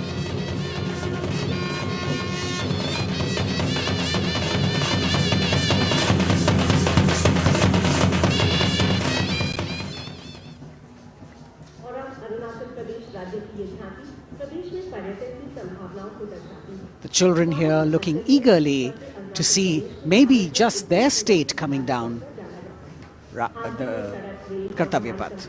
The children here looking eagerly to see maybe just their state coming down the Kartavya Path.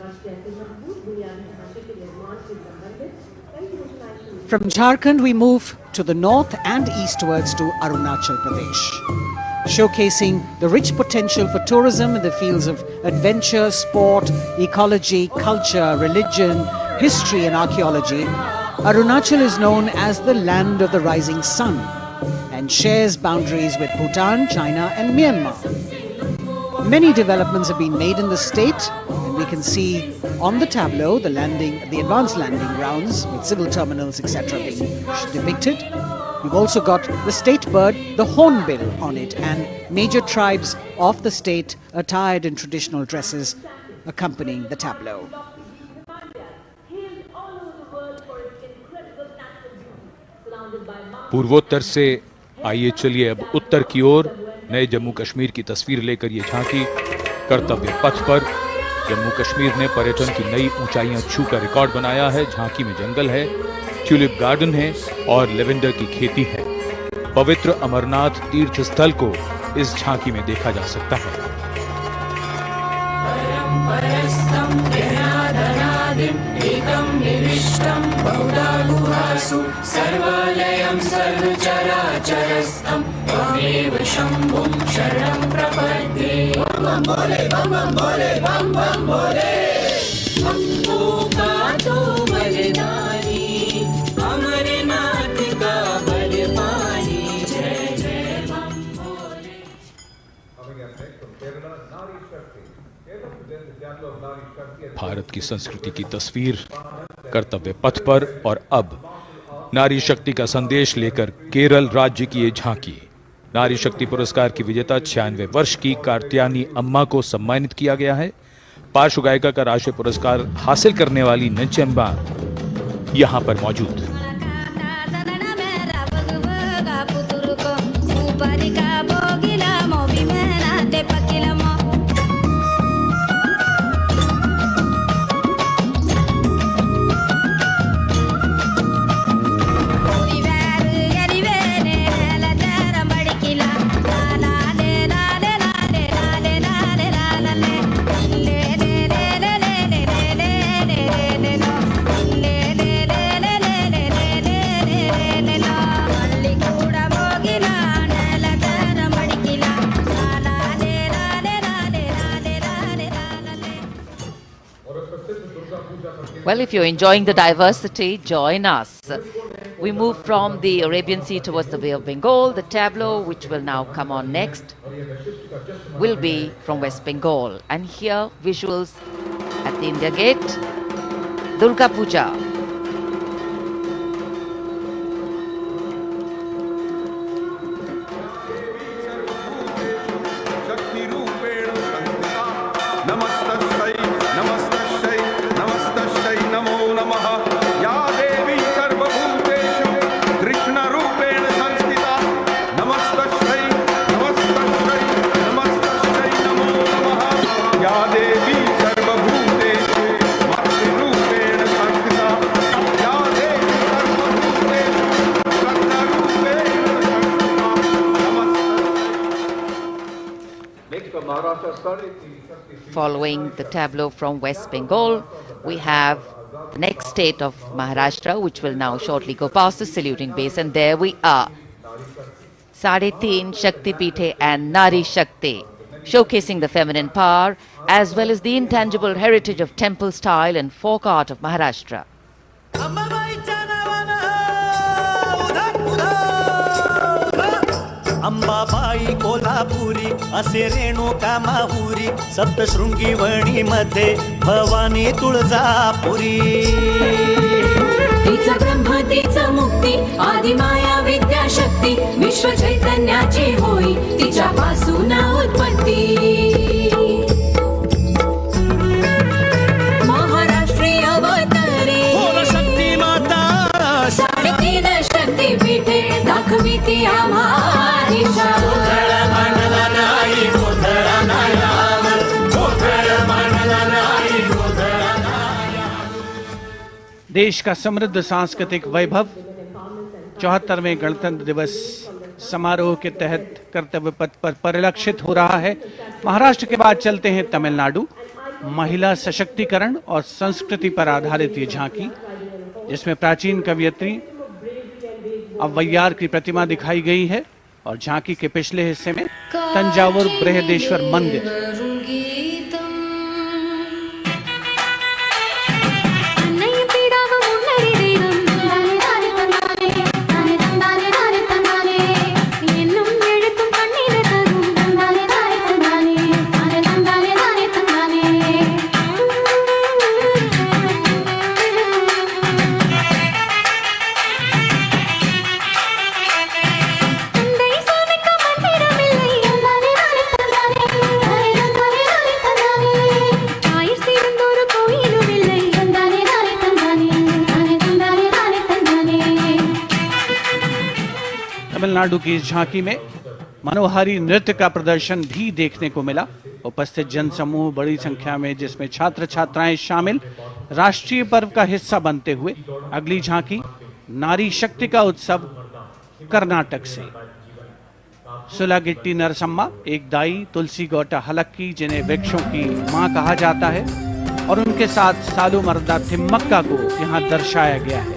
From Jharkhand we move to the north and eastwards to Arunachal Pradesh, showcasing the rich potential for tourism in the fields of adventure, sport, ecology, culture, religion, history and archaeology. Arunachal is known as the land of the rising sun and shares boundaries with Bhutan, China and Myanmar. Many developments have been made in the state, and we can see on the tableau the advanced landing grounds with civil terminals, etc. being depicted. We've also got the state bird, the hornbill, on it, and major tribes of the state attired in traditional dresses accompanying the tableau. पूर्वोत्तर से आइए चलिए अब उत्तर की ओर नए जम्मू कश्मीर की तस्वीर लेकर ये झांकी कर्तव्य पथ पर। जम्मू कश्मीर ने पर्यटन की नई ऊंचाइयां छूकर रिकॉर्ड बनाया है। झांकी में जंगल है, ट्यूलिप गार्डन है और लेवेंडर की खेती है। पवित्र अमरनाथ तीर्थ स्थल को इस झांकी में देखा जा सकता है। सर्वालयं सर्वचराचरस्थं त्वमेव शम्भुं शरणं प्रपद्ये। बम बम भोले बम बम भोले बम बम भोले। हमको का तो बलिदानी अमरनाथ का बलवानी। जय जय बम भोले। भारत की संस्कृति की तस्वीर कर्तव्य पथ पर, और अब नारी शक्ति का संदेश लेकर केरल राज्य की ये झांकी। नारी शक्ति पुरस्कार की विजेता 96 वर्ष की कार्त्यानी अम्मा को सम्मानित किया गया है। पार्श्व गायिका का राष्ट्रीय पुरस्कार हासिल करने वाली नंचम्बा यहां पर मौजूद। Well, if you're enjoying the diversity, join us. We move from the Arabian Sea towards the Bay of Bengal. The tableau, which will now come on next, will be from West Bengal. And here, visuals at the India Gate, Durga Puja. Following the tableau from West Bengal, we have the next state of Maharashtra, which will now shortly go past the saluting base, and there we are. Sade Teen Shakti Pithe and Nari Shakti, showcasing the feminine power as well as the intangible heritage of temple style and folk art of Maharashtra. Ambabai Kolhapuri असे रेणुका माहुरी सप्तशृंगी वणीमध्ये भवानी तुळजापुरी तिचा ब्रह्म तिचा मुक्ती आदिमाया विद्याशक्ती विश्व चैतन्याची होई तिच्यापासून उत्पत्ती महाराष्ट्रीय अवतारी शक्ती माता 3.5 शक्तीपीठे दाखवी ती आम्हा दिशा देश का समृद्ध सांस्कृतिक वैभव 74वें गणतंत्र दिवस समारोह के तहत कर्तव्य पथ पर परिलक्षित हो रहा है। महाराष्ट्र के बाद चलते हैं तमिलनाडु। महिला सशक्तिकरण और संस्कृति पर आधारित ये झांकी, जिसमें प्राचीन कवयित्री अव्वैयार की प्रतिमा दिखाई गई है और झांकी के पिछले हिस्से में तंजावुर बृहदेश्वर मंदिर। तमिलनाडु की इस झांकी में मनोहारी नृत्य का प्रदर्शन भी देखने को मिला। उपस्थित जनसमूह बड़ी संख्या में, जिसमें छात्र छात्राएं शामिल, राष्ट्रीय पर्व का हिस्सा बनते हुए। अगली झांकी नारी शक्ति का उत्सव कर्नाटक से। सुलागिट्टी नरसम्मा, एक दाई तुलसी गौटा हलक्की, जिन्हें वृक्षों की मां कहा जाता है, और उनके साथ सालू मर्दा थिम्मक्का को यहाँ दर्शाया गया है।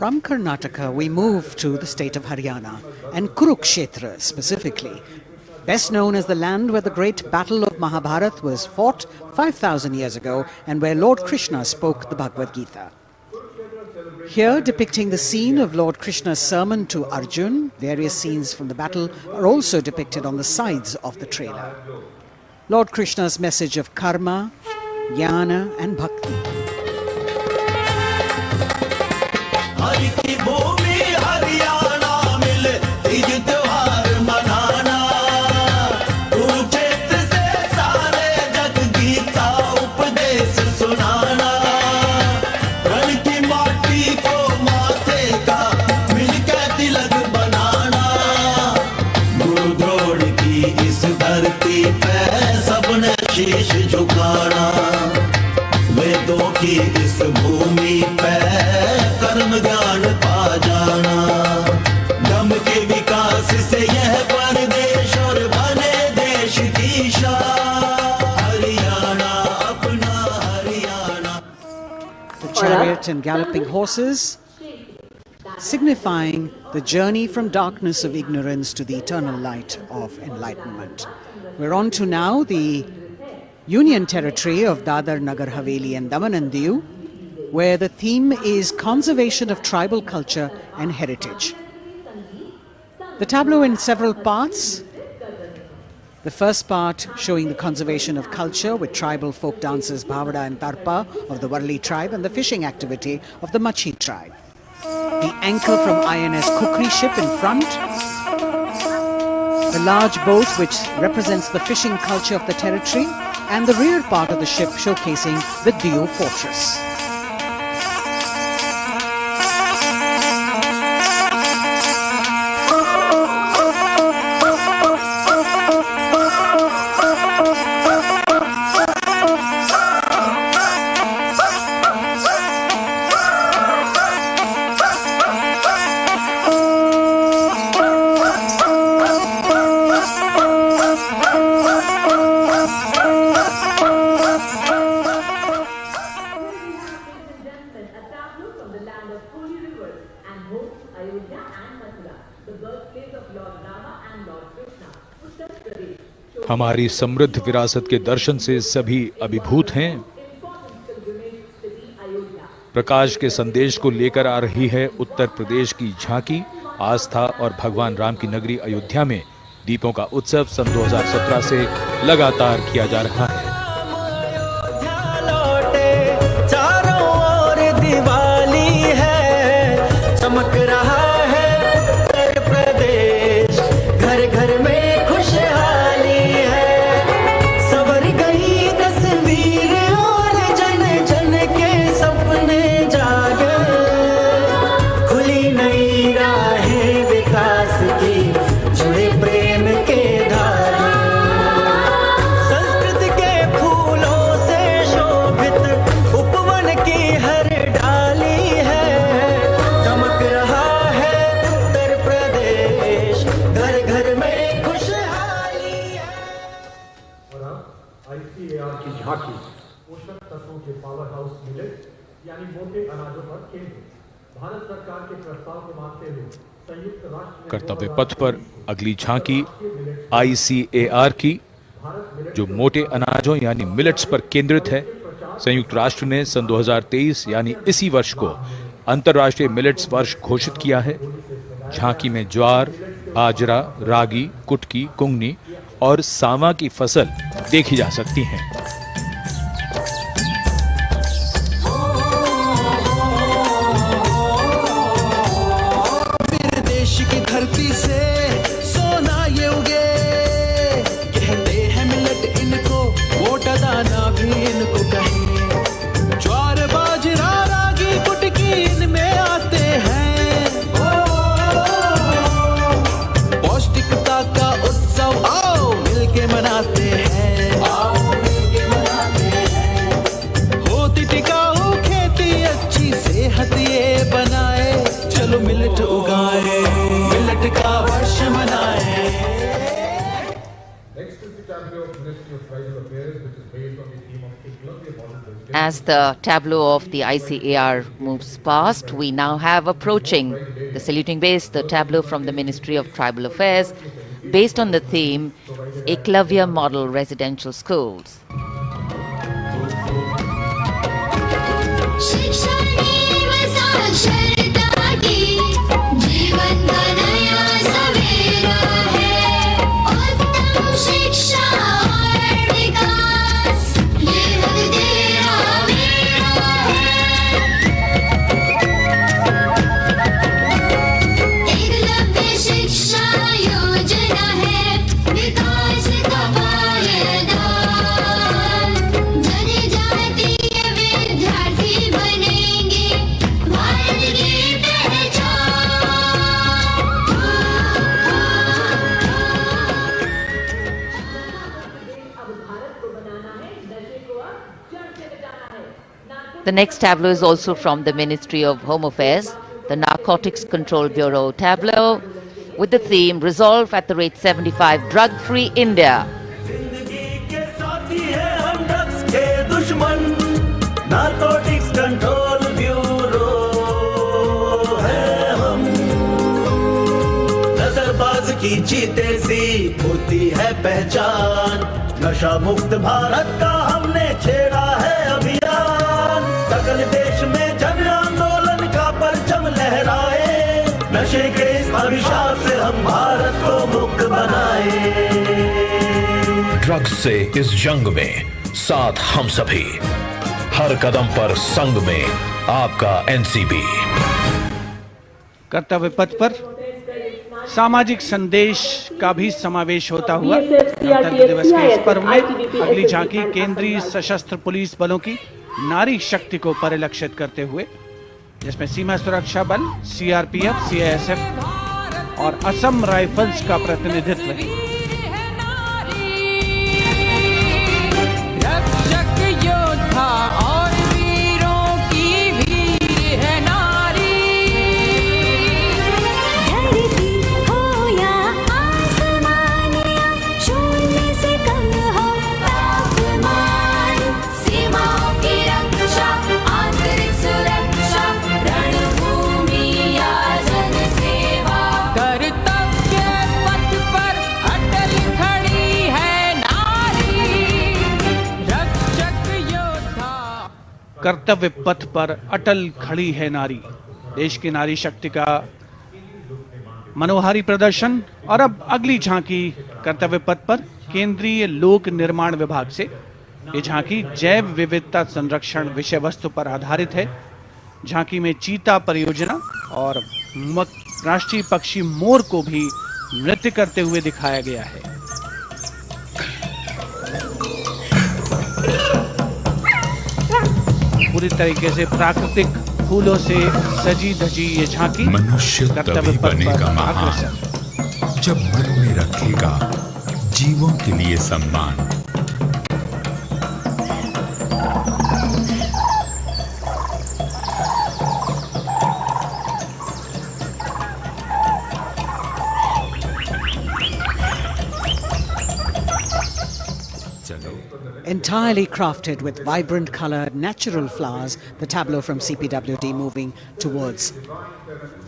From Karnataka, we move to the state of Haryana and Kurukshetra specifically, best known as the land where the great battle of Mahabharata was fought 5,000 years ago and where Lord Krishna spoke the Bhagavad Gita. Here, depicting the scene of Lord Krishna's sermon to Arjun, various scenes from the battle are also depicted on the sides of the trailer. Lord Krishna's message of karma, jnana and bhakti. Hari की भूमि हरियाणा मिले तीज त्योहार मनाना कुरुक्षेत्र से सारे जग गीता उपदेश सुनाना रण की माटी को माथे का मिलकर तिलक बनाना गुरु द्रोण की इस धरती पे सबने शीश झुकाना वेदों की इस भूमि पे कर्म ज्ञान पा जाना दम के विकास से यह परदेश और बने देश की शान हरियाणा अपना Haryana. The chariot and galloping horses signifying the journey from darkness of ignorance to the eternal light of enlightenment. We're on to now the Union Territory of Dadar, Nagar Haveli and Daman and Diu, where the theme is conservation of tribal culture and heritage. The tableau in several parts. The first part showing the conservation of culture with tribal folk dances Bhavada and Tarpa of the Warli tribe and the fishing activity of the Machi tribe. The anchor from INS Kukri ship in front. The large boat which represents the fishing culture of the territory, and the rear part of the ship showcasing the Diu fortress. हमारी समृद्ध विरासत के दर्शन से सभी अभिभूत हैं। प्रकाश के संदेश को लेकर आ रही है उत्तर प्रदेश की झांकी। आस्था और भगवान राम की नगरी अयोध्या में दीपों का उत्सव सन 2017 से लगातार किया जा रहा है। चारों ओर दिवाली है, चमक रहा है उत्तर प्रदेश, घर घर में खुशहाली है। सवर गई तस्वीर और जन जन के सपने जागे, खुली नई राहें विकास की, जुड़े प्रेम के धागे। संस्कृति के फूलों से शोभित उपवन की हर डाली है, चमक रहा है उत्तर प्रदेश, घर घर में खुशहाली है। और अब ICAR की झांकी पोषक तत्वों के पावर हाउस मिलेट यानी मोटे अनाजों पर केंद्रित। भारत सरकार के प्रस्ताव को मानते हुए संयुक्त राष्ट्र कर्तव्य पथ पर अगली झांकी ICAR की, जो मोटे अनाजों यानी मिलेट्स पर केंद्रित है। संयुक्त राष्ट्र ने सन 2023 यानी इसी वर्ष को अंतर्राष्ट्रीय मिलेट्स वर्ष घोषित किया है। झांकी में ज्वार, बाजरा, रागी, कुटकी, कुंगनी और सांवा की फसल देखी जा सकती है। देश की धरती से सोना ये उगे, कहते हैं मिलेट इनको, मोटा दाना भी इनको कहें। ज्वार, बाजरा, रागी, कुटकी इनमें आते हैं। पौष्टिकता का उत्सव आओ मिलके मनाते हैं, आओ मिलके मनाते हैं। होती टिकाऊ खेती, अच्छी सेहत ये बनाए, चलो मिलेट उगाए, मिलेट का वर्ष मनाए। Next is the tableau of Ministry of Tribal Affairs, which is based on the theme of Eklavya Model Vegetarian. As the tableau of the ICAR moves past, we now have approaching the saluting base, the tableau from the Ministry of Tribal Affairs, based on the theme Eklavya Model Residential Schools. जीवन का नया सवेरा है, उत्तम शिक्षा और विकास, ये हक तेरा मेरा है। एकलव्य शिक्षा योजना है, विकास का पायदान, जनजातीय विद्यार्थी बनेंगे भारत की पहचान। The next tableau is also from the Ministry of Home Affairs, the Narcotics Control Bureau tableau, with the theme Resolve at the rate 75 Drug-Free India. जिंदगी के साथी हैं हम ड्रग्स के दुश्मन, नारकोटिक्स कंट्रोल ब्यूरो है हम। नजरबाज की जीते सी होती है पहचान, नशा मुक्त भारत का हमने छेड़ा है अभियान। सकल देश में जन आंदोलन का परचम लहराए, नशे के इस अभिशाप से हम भारत को मुक्त बनाए। ड्रग्स से इस जंग में साथ हम सभी, हर कदम पर संग में आपका NCB। कर्तव्य पथ पर सामाजिक संदेश का भी समावेश होता हुआ गणतंत्र दिवस के इस पर्व में अगली झांकी केंद्रीय सशस्त्र पुलिस बलों की नारी शक्ति को परिलक्षित करते हुए, जिसमें सीमा सुरक्षा बल, CRPF, CISF और असम राइफल्स का प्रतिनिधित्व है। रक्षक योद्धा और वीरों की वीर है नारी, धरती हो या आसमान, शून्य से कम हो तापमान, सीमाओं की रक्षा, आंतरिक सुरक्षा, रणभूमि या जन सेवा, कर्तव्य कर्तव्य पथ पर अटल खड़ी है नारी। देश की नारी शक्ति का मनोहारी प्रदर्शन। और अब अगली झांकी कर्तव्य पथ पर केंद्रीय लोक निर्माण विभाग से। ये झांकी जैव विविधता संरक्षण विषय वस्तु पर आधारित है। झांकी में चीता परियोजना और राष्ट्रीय पक्षी मोर को भी नृत्य करते हुए दिखाया गया है। पूरी तरीके से प्राकृतिक फूलों से सजी धजी ये झांकी मनुष्य तभी बनेगा महान जब मन में रखेगा जीवों के लिए सम्मान। Entirely crafted with vibrant colored natural flowers, the tableau from CPWD moving towards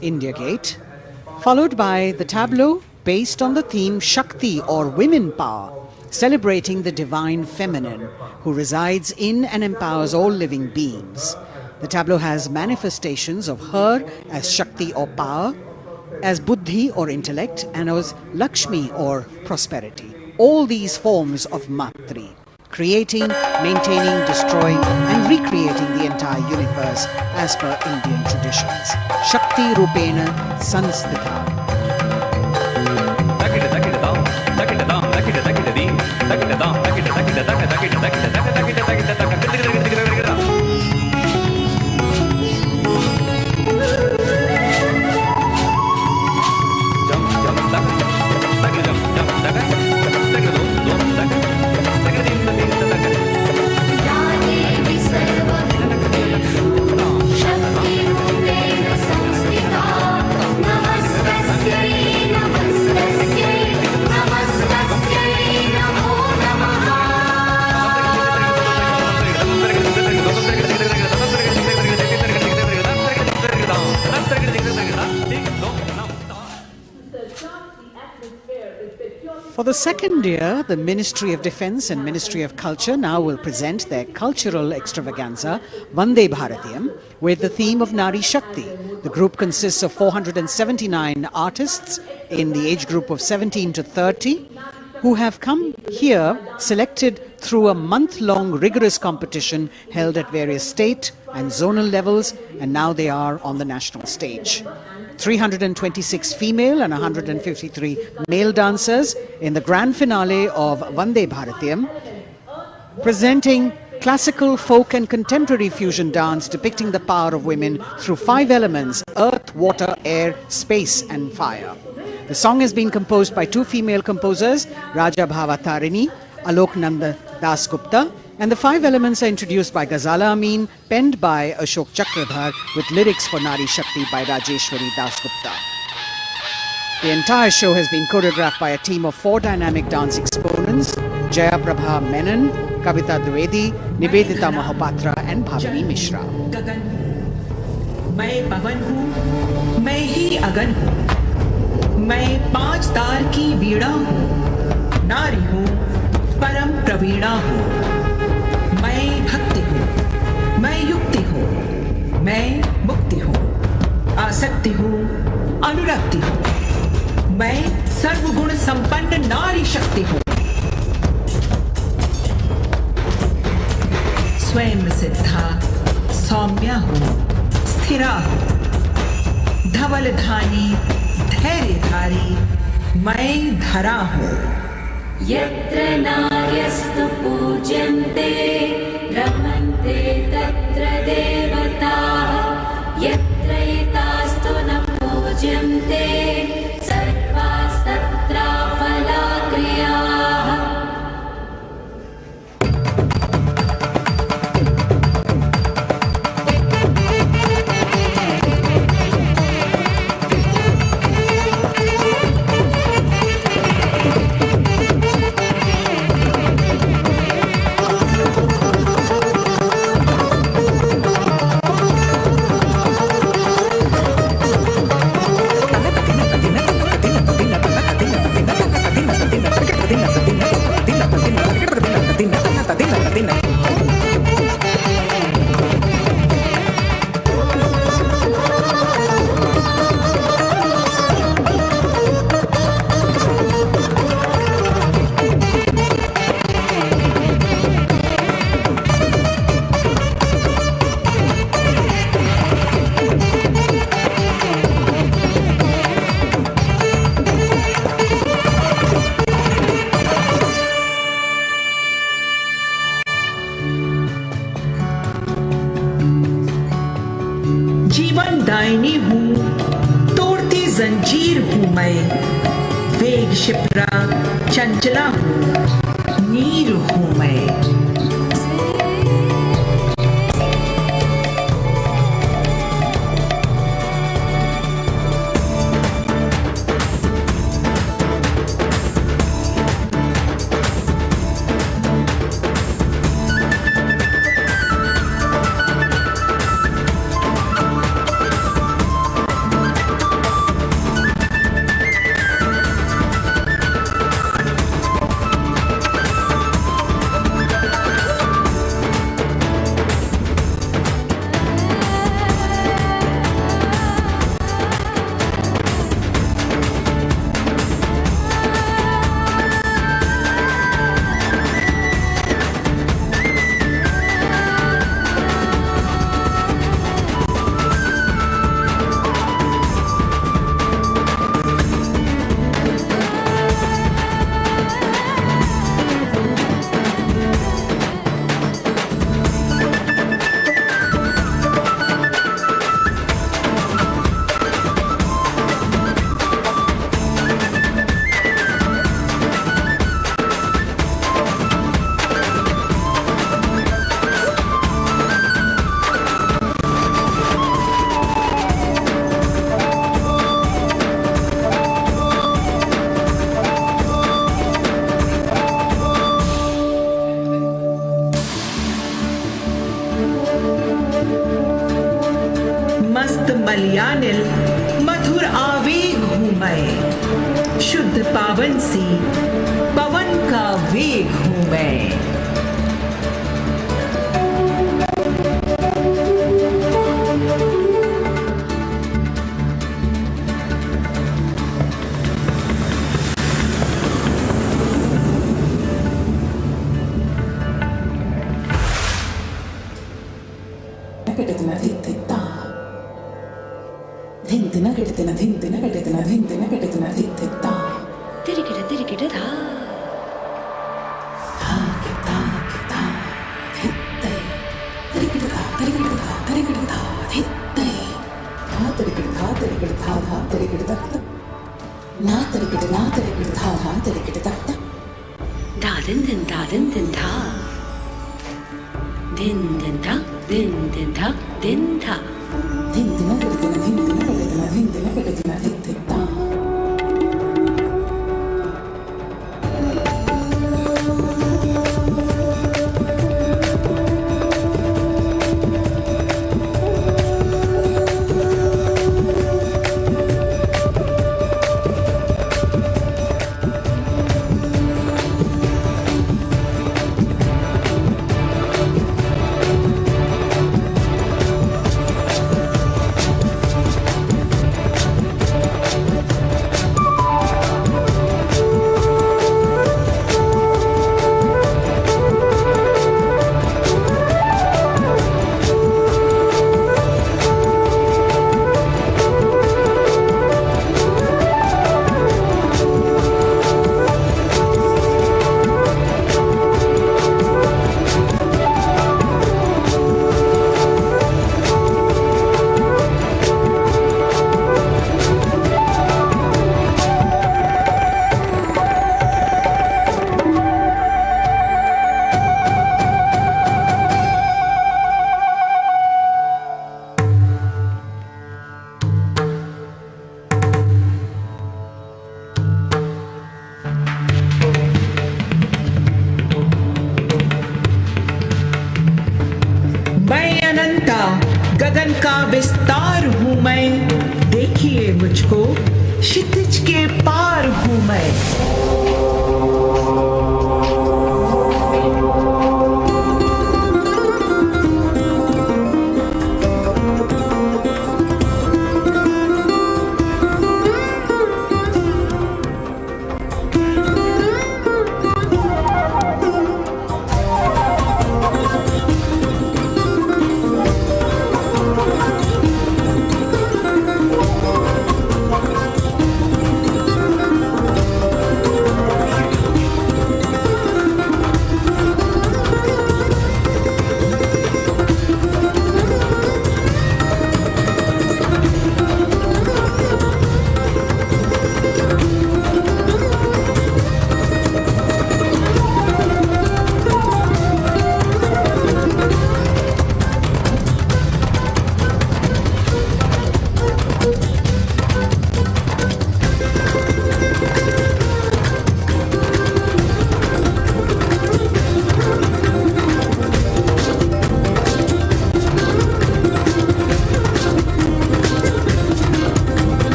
India Gate, followed by the tableau based on the theme Shakti or women power, celebrating the divine feminine who resides in and empowers all living beings. The tableau has manifestations of her as Shakti or power, as Buddhi or intellect, and as Lakshmi or prosperity. All these forms of Matri, creating, maintaining, destroying and recreating the entire universe as per Indian traditions. Shakti Rupena Sanstita. For the second year, the Ministry of Defence and Ministry of Culture now will present their cultural extravaganza, Vande Bharatiyam, with the theme of Nari Shakti. The group consists of 479 artists in the age group of 17 to 30 who have come here selected through a month-long rigorous competition held at various state and zonal levels, and now they are on the national stage. 326 female and 153 male dancers in the grand finale of Vande Bharatiyam, presenting classical, folk and contemporary fusion dance depicting the power of women through 5 elements: earth, water, air, space and fire. The song has been composed by 2 female composers, Raja Bhavatarini, Alok Nanda Das Gupta, and the 5 elements are introduced by Ghazala Amin, penned by Ashok Chakradhar, with lyrics for Nari Shakti by Rajeshwari Das Gupta. The entire show has been choreographed by a team of 4 dynamic dance exponents: Jaya Prabha Menon, Kavita Dwivedi, Nivedita Mahapatra and Bhavini Mishra. गगन हूँ, मैं पवन हूँ, मैं ही अगन हूँ, मैं 5 तार की वीणा हूँ, नारी हूँ, परम प्रवीणा हूँ, मैं भक्ति हूँ, मैं युक्ति हूँ, मैं मुक्ति हूँ, आसक्ति हूँ, अनुरक्ति हूँ, मैं सर्वगुण संपन्न नारी शक्ति हूँ। स्वयं सिद्धा सौम्या हूँ, स्थिरा हूँ, धवल धानी धैर्यधारी, मैं धरा हूँ। यत्र नार्यस्तु पूज्यन्ते रमन्ते तत्र देवताः, यत्र एतास्तु न पूज्यन्ते सर्वास्तत्राफलाक्रियाः। तकिन ना चंचला हूँ, नीर हूँ मैं। मस्त मलयानिल मधुर आवेग हूँ मैं, शुद्ध पावन सी पवन का वेग हूँ मैं। गगन का विस्तार हूँ मैं, देखिए मुझको क्षितिज के पार हूँ मैं।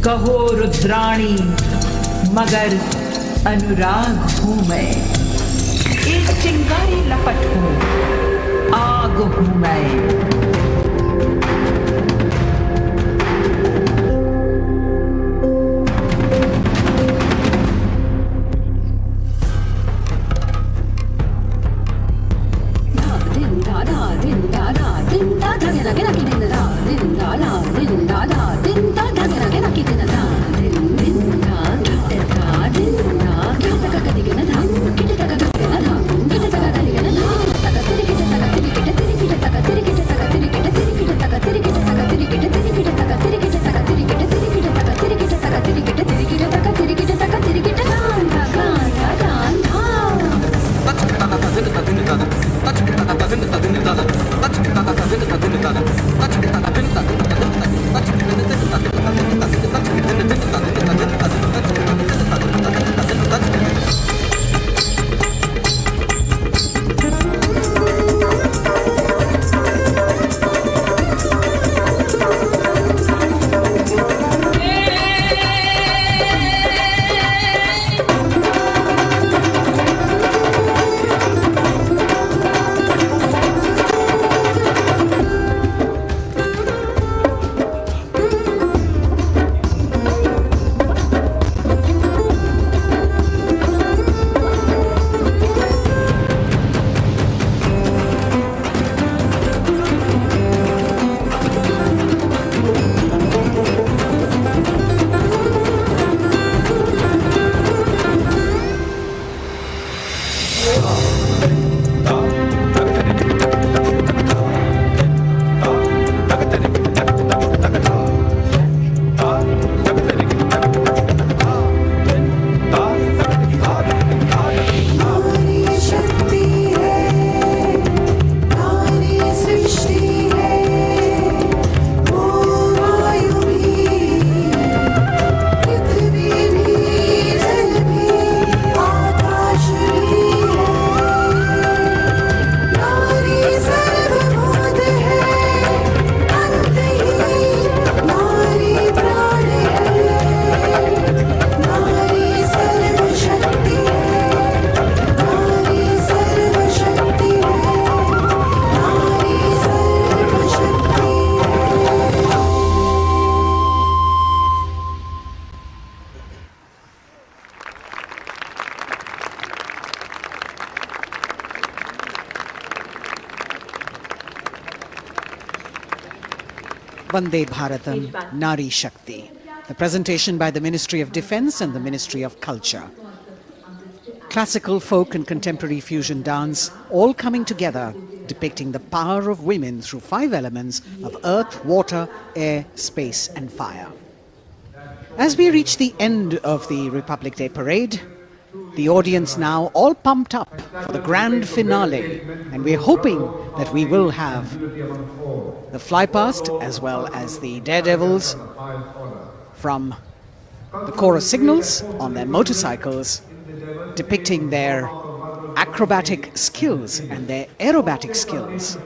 कहो रुद्राणी मगर अनुराग हूँ मैं, एक चिंगारी लपट हूँ, आग हूँ मैं। Vande Bharatam Nari Shakti. The presentation by the Ministry of Defence and the Ministry of Culture. Classical, folk and contemporary fusion dance all coming together, depicting the power of women through 5 elements of earth, water, air, space and fire. As we reach the end of the Republic Day parade, the audience now all pumped up for the grand finale, and we're hoping that we will have the flypast as well as the daredevils from the Corps of Signals on their motorcycles, depicting their acrobatic skills and their aerobatic skills.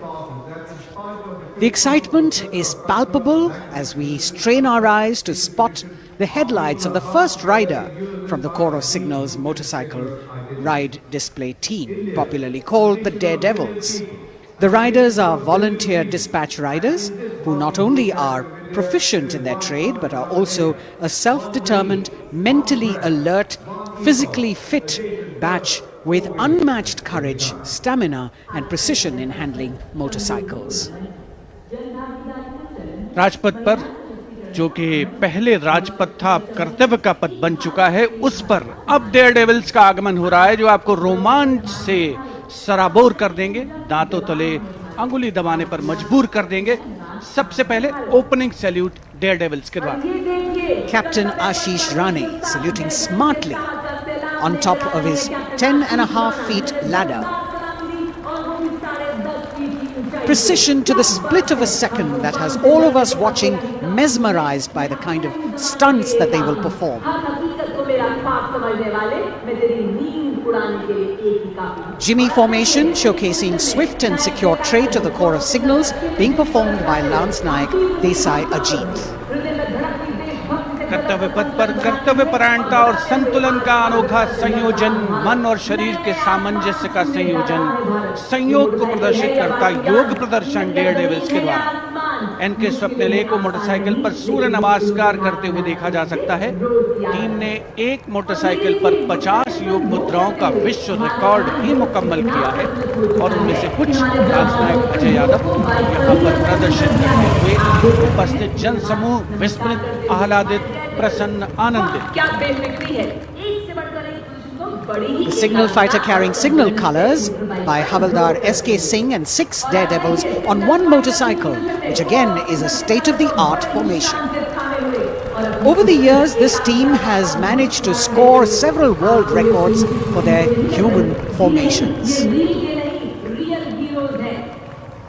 The excitement is palpable as we strain our eyes to spot the headlights of the first rider from the Corps of Signals motorcycle ride display team, popularly called the Daredevils. The riders are volunteer dispatch riders who not only are proficient in their trade but are also a self-determined, mentally alert, physically fit batch with unmatched courage, stamina and precision in handling motorcycles. Rajpath पर जो कि पहले राजपथ था अब कर्तव्य का पथ बन चुका है, उस पर अब डेयरडेविल्स का आगमन हो रहा है जो आपको रोमांच से सराबोर कर देंगे, दांतों तले अंगुली दबाने पर मजबूर कर देंगे। सबसे पहले ओपनिंग सैल्यूट डेयरडेविल्स के द्वारा। Captain Ashish Rane saluting smartly on top of his 10.5 feet ladder. Precision to the split of a second that has all of us watching mesmerized by the kind of stunts that they will perform. Jimmy formation showcasing swift and secure trade to the Corps of Signals being performed by Lance Naik Desai Ajit. कर्तव्य पथ पर कर्तव्य परायणता और संतुलन का अनोखा संयोजन, मन और शरीर के सामंजस्य का संयोजन, संयोग को प्रदर्शित करता योग प्रदर्शन डेयर डेविल्स के द्वारा एनके स्वप्निल को मोटरसाइकिल पर सूर्य नमस्कार करते हुए देखा जा सकता है। टीम ने एक मोटरसाइकिल पर 50 योग मुद्राओं का विश्व रिकॉर्ड भी मुकम्मल किया है और उनमें से कुछ राजनायक अजय यादव यहाँ पर प्रदर्शित करते हुए उपस्थित जन समूह विस्मृत, आह्लादित, प्रसन्न, आनंदित। क्या बेफिक्री है, एक से बढ़कर एक पोजीशन को बड़ी ही The signal fighter carrying signal colors by Havaldar S.K. Singh and 6 daredevils on one motorcycle, which again is a state-of-the-art formation. Over the years, this team has managed to score several world records for their human formations. Real heroes हैं,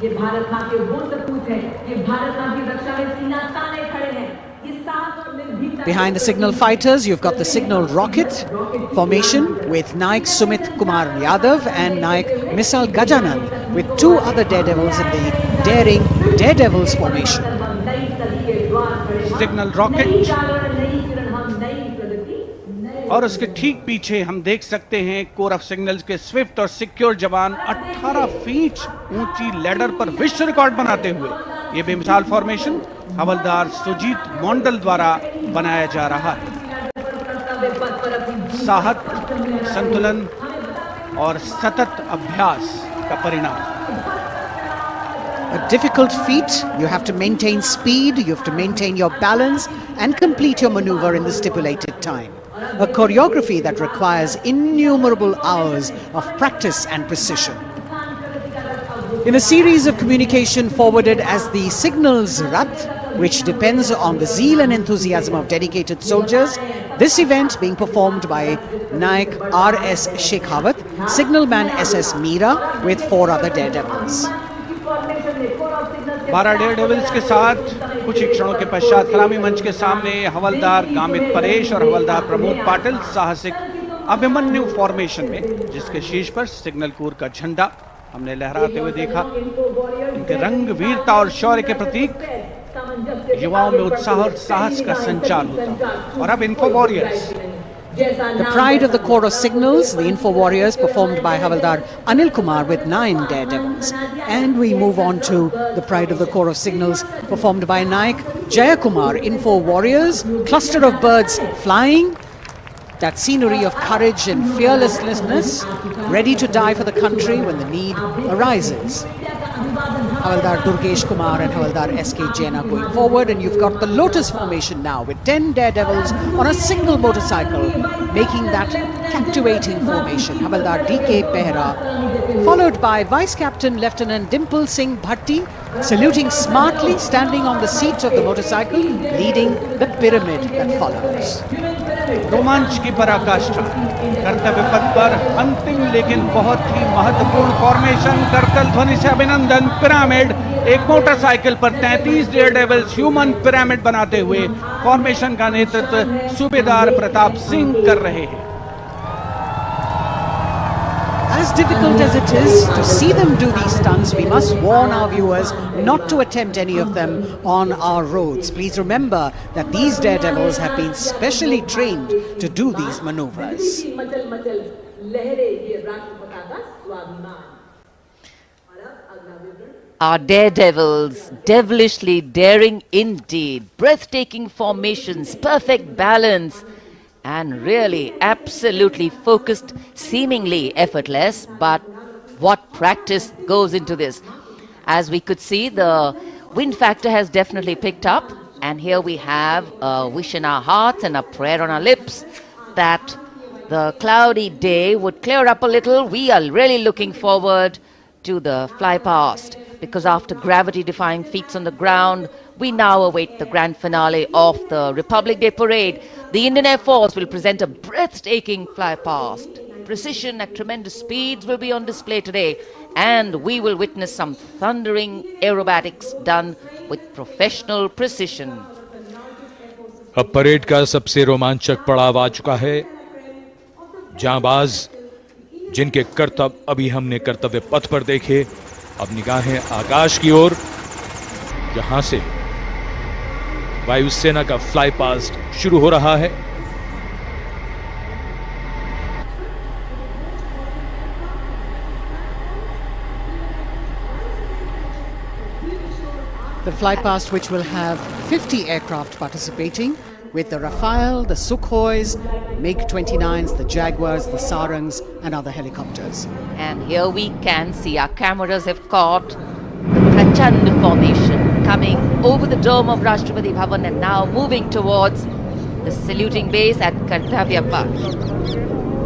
ये भारत माँ के वो सपूत हैं, ये भारत माँ की रक्षा में सीना ताने खड़े हैं। Behind the signal fighters, you've got the signal rocket formation with Naik Sumit Kumar Yadav and Naik Misal Gajanand, with 2 other daredevils in the daring daredevils formation. Signal rocket और उसके ठीक पीछे हम देख सकते हैं कोर ऑफ सिग्नल्स के Swift और सिक्योर जवान 18 फीट ऊंची लैडर पर विश्व रिकॉर्ड बनाते हुए ये बेमिसाल फॉर्मेशन हवलदार सुजीत मोंडल द्वारा बनाया जा रहा है। साहस, संतुलन और सतत अभ्यास का परिणाम। A difficult feat. You have to maintain speed, you have to maintain your balance and complete your maneuver in the stipulated time. A choreography that requires innumerable hours of practice and precision. In a series of communication forwarded as the Signals Rath, which depends on the zeal and enthusiasm of dedicated soldiers, this event being performed by Naik R.S. Shekhawat, Signalman S.S. Meera with 4 other daredevils. 12 dare devils के साथ कुछ ही क्षणों के पश्चात सलामी मंच के सामने हवलदार गामित परेश और हवलदार प्रमोद पाटिल साहसिक अभिमन्यु फॉर्मेशन में, जिसके शीर्ष पर सिग्नल कोर का झंडा हमने लहराते हुए देखा। इनके रंग वीरता और शौर्य के प्रतीक, युवाओं में उत्साह और साहस का संचार होता। और अब info warriors, The pride of the Corps of Signals, the Info Warriors, performed by Havaldar Anil Kumar with 9 daredevils. And we move on to the pride of the Corps of Signals, performed by Naik Jayakumar, Info Warriors, cluster of birds flying, that scenery of courage and fearlessness, ready to die for the country when the need arises. Havaldar Durgesh Kumar and Havaldar S.K. Jain are going forward, and you've got the Lotus formation now with 10 daredevils on a single motorcycle, making that captivating formation. Havaldar D.K. Behra, followed by Vice Captain Lieutenant Dimple Singh Bhatti, saluting smartly, standing on the seat of the motorcycle, leading the pyramid that follows. रोमांच की पराकाष्ठा, कर्तव्य पथ पर अंतिम लेकिन बहुत ही महत्वपूर्ण फॉर्मेशन, करतल ध्वनि से अभिनंदन। पिरामिड, एक मोटरसाइकिल पर 33 डेयर डेविल्स ह्यूमन पिरामिड बनाते हुए फॉर्मेशन का नेतृत्व सूबेदार प्रताप सिंह कर रहे हैं। As difficult as it is to see them do these stunts, we must warn our viewers not to attempt any of them on our roads. Please remember that these daredevils have been specially trained to do these maneuvers. Our daredevils, devilishly daring indeed, breathtaking formations, perfect balance, and really absolutely focused, seemingly effortless, but what practice goes into this. As we could see, the wind factor has definitely picked up, and here we have a wish in our hearts and a prayer on our lips that the cloudy day would clear up a little. We are really looking forward to the fly past, because after gravity-defying feats on the ground, we now await the grand finale of the Republic Day Parade. The Indian Air Force will present a breathtaking fly past. Precision at tremendous speeds will be on display today, and we will witness some thundering aerobatics done with professional precision. अब parade का सबसे रोमांचक पड़ाव आ चुका है। जांबाज जिनके करतब अभी हमने कर्तव्य पथ पर देखे, अब निगाहें आकाश की ओर, जहां से वायुसेना का फ्लाई पास्ट शुरू हो रहा है। The flypast, which will have 50 aircraft participating, with the Rafale, the Sukhois, MiG-29s, the Jaguars, the Sarangs and other helicopters. And here we can see our cameras have caught the Prachand formation coming over the dome of Rashtrapati Bhavan and now moving towards the saluting base at Kartavya Path.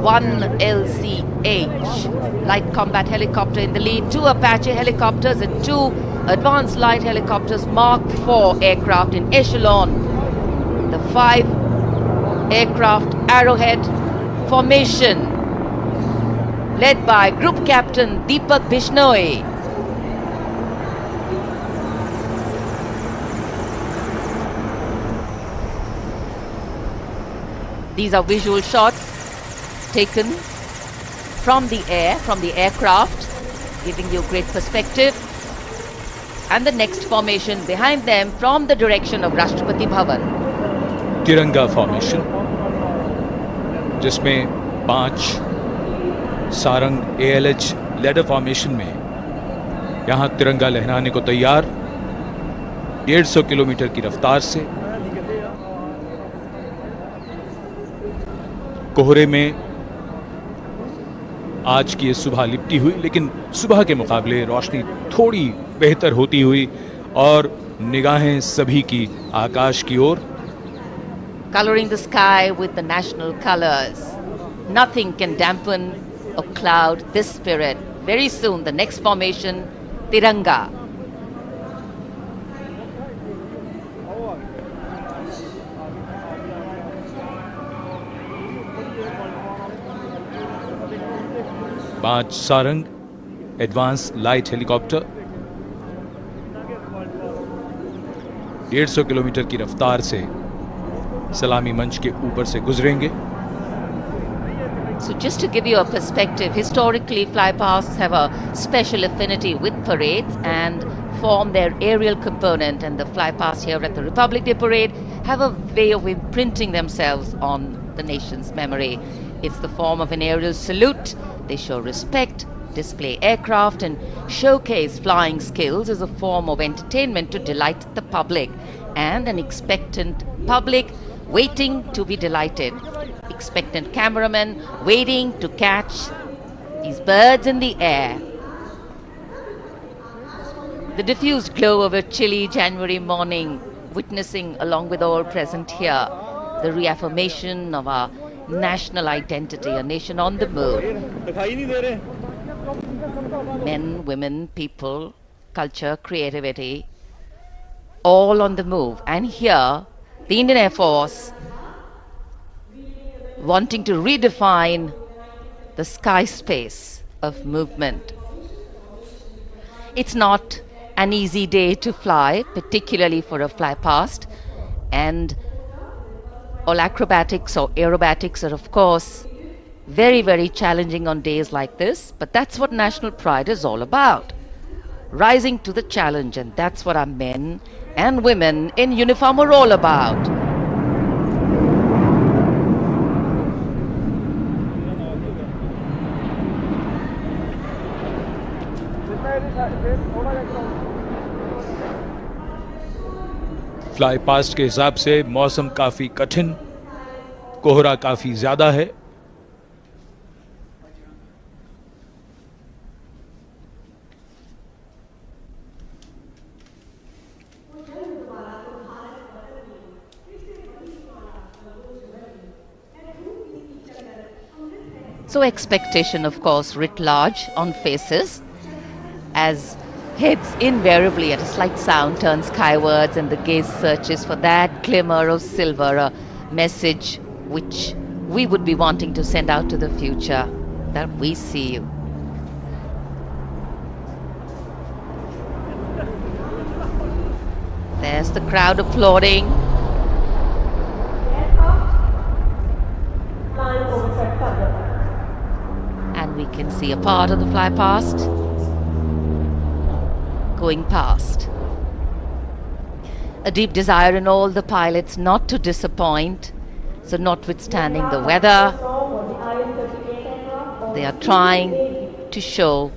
1 LCH, light combat helicopter in the lead, 2 Apache helicopters and 2 advanced light helicopters, Mark IV aircraft in echelon. The 5 aircraft Arrowhead formation led by Group Captain Deepak Bishnoi. These are visual shots taken from the air, from the aircraft, giving you great perspective. And the next formation behind them from the direction of Rashtrapati Bhavan. तिरंगा formation, जिसमें 5 Sarang ALH ladder formation में यहां तिरंगा लहराने को तैयार, 150 kilometre की रफ्तार से। कोहरे में आज की ये सुबह लिपटी हुई, लेकिन सुबह के मुकाबले रोशनी थोड़ी बेहतर होती हुई और निगाहें सभी की आकाश की ओर। Coloring the sky with the national colors. Nothing can dampen or cloud this spirit. Very soon, the next formation, Tiranga. पांच Sarang advance light helicopter 150 kilometre की रफ्तार से सलामी मंच के ऊपर से गुजरेंगे। So just to give you a perspective, historically flypasts have a special affinity with parades and form their aerial component, and the flypasts here at the Republic Day Parade have a way of imprinting themselves on the nation's memory. It's the form of an aerial salute. They show respect, display aircraft and showcase flying skills as a form of entertainment to delight the public, and an expectant public waiting to be delighted. Expectant cameramen waiting to catch these birds in the air. The diffused glow of a chilly January morning, witnessing along with all present here the reaffirmation of our national identity, a nation on the move. Men, women, people, culture, creativity, all on the move. And here, the Indian Air Force wanting to redefine the sky space of movement. It's not an easy day to fly, particularly for a fly past, and all acrobatics or aerobatics are of course very, very challenging on days like this, but that's what national pride is all about. Rising to the challenge, and that's what our men and women in uniform are all about. Fly past के हिसाब से मौसम काफी कठिन, कोहरा काफी ज्यादा है। So expectation, of course, writ large on faces as heads invariably at a slight sound turn skywards and the gaze searches for that glimmer of silver, a message which we would be wanting to send out to the future, that we see you. There's the crowd applauding. And we can see a part of the fly past going past. a deep desire in all the pilots not to disappoint. So notwithstanding the weather, they are trying to show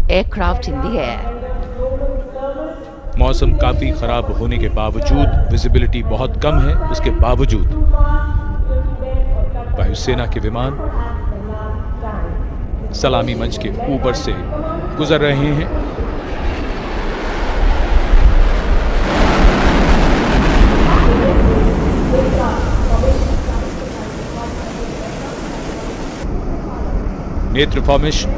aircraft in the air. मौसम काफी खराब होने के बावजूद, visibility बहुत कम है, उसके बावजूद वायुसेना के विमान सलामी मंच के ऊपर से गुजर रहे हैं। नेत्र formation,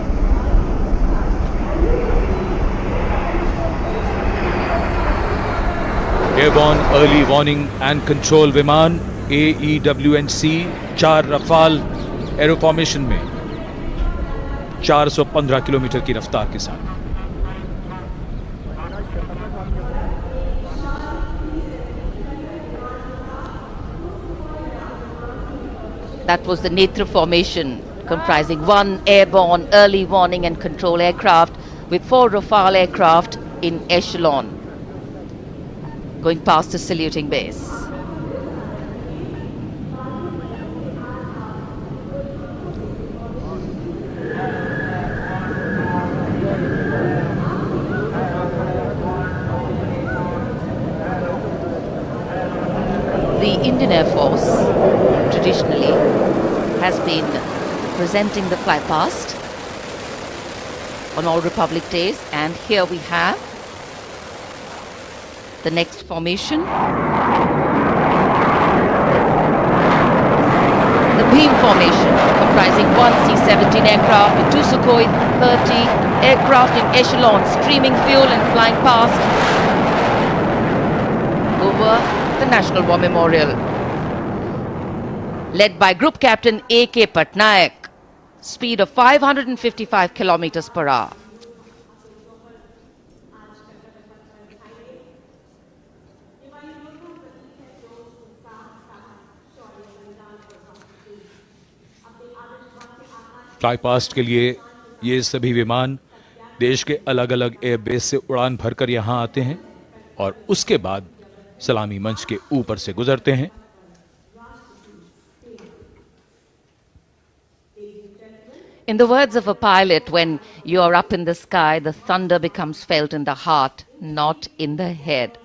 airborne early warning and control विमान AEWNC 4 रफाल एरो फॉर्मेशन में 415 किलोमीटर की रफ्तार के साथ। That was the Netra formation, comprising 1 airborne early warning and control aircraft with 4 Rafale aircraft in echelon, going past the saluting base. The Indian Air Force traditionally has been presenting the fly past on all Republic Days, and here we have the next formation. The beam formation, comprising 1 C-17 aircraft with 2 Sukhoi 30 aircraft in echelon, streaming fuel and flying past over the National War Memorial. Led by Group Captain A.K. Patnaik, speed of 555 kilometers per hour. Fly past के लिए ये सभी विमान देश के अलग अलग airbase से उड़ान भरकर यहां आते हैं और उसके बाद सलामी मंच के ऊपर से गुजरते हैं। In the words of a pilot, when you are up in the sky, the thunder becomes felt in the heart, not in the head.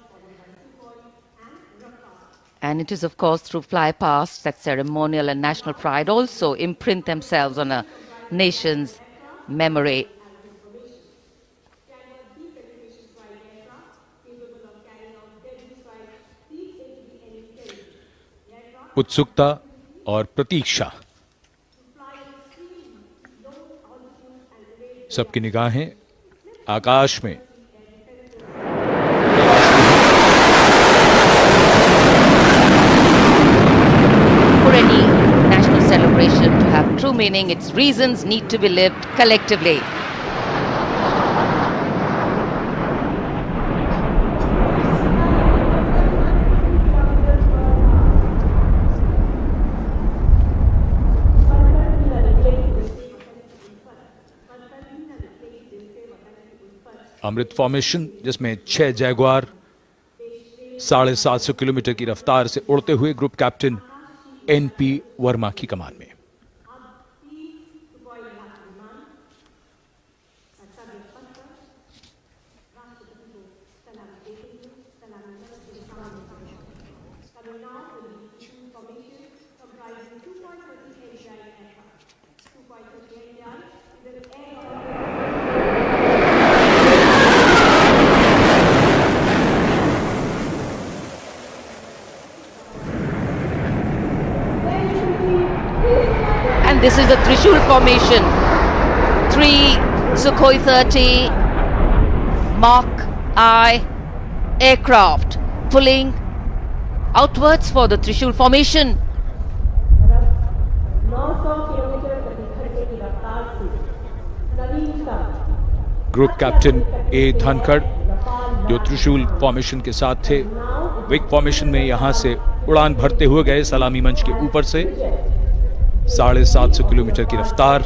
And it is, of course, through flypasts that ceremonial and national pride also imprint themselves on a nation's memory. उत्सुकता और प्रतीक्षा, सबकी निगाहें आकाश में। For any national celebration to have true meaning, its reasons need to be lived collectively. Amrit formation, जिसमें 6 Jaguar 750 kilometre की रफ्तार से उड़ते हुए ग्रुप कैप्टन NP वर्मा की कमान में। This is the Trishul formation. 3 Sukhoi 30 Mark I aircraft pulling outwards for the Trishul formation. Group captain A Dhankhar, जो त्रिशूल फॉर्मेशन के साथ थे, विक फॉर्मेशन में यहां से उड़ान भरते हुए गए सलामी मंच के ऊपर से। 750 किलोमीटर की रफ्तार।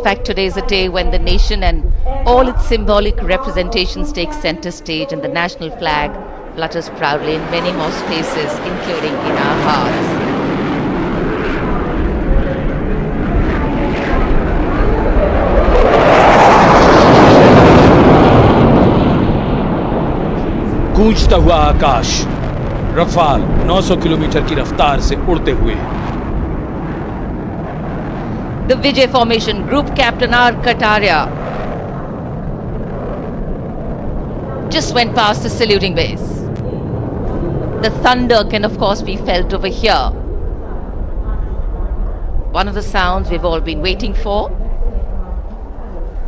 fact, today is a day when the nation and all its symbolic representations take center stage, and the national flag flutters proudly in many more spaces, including in our hearts. गूंजता हुआ आकाश, Rafale 900 kilometre की रफ्तार से उड़ते हुए। The Vijay Formation Group Captain R. Kataria just went past the saluting base. The thunder can of course be felt over here. One of the sounds we've all been waiting for.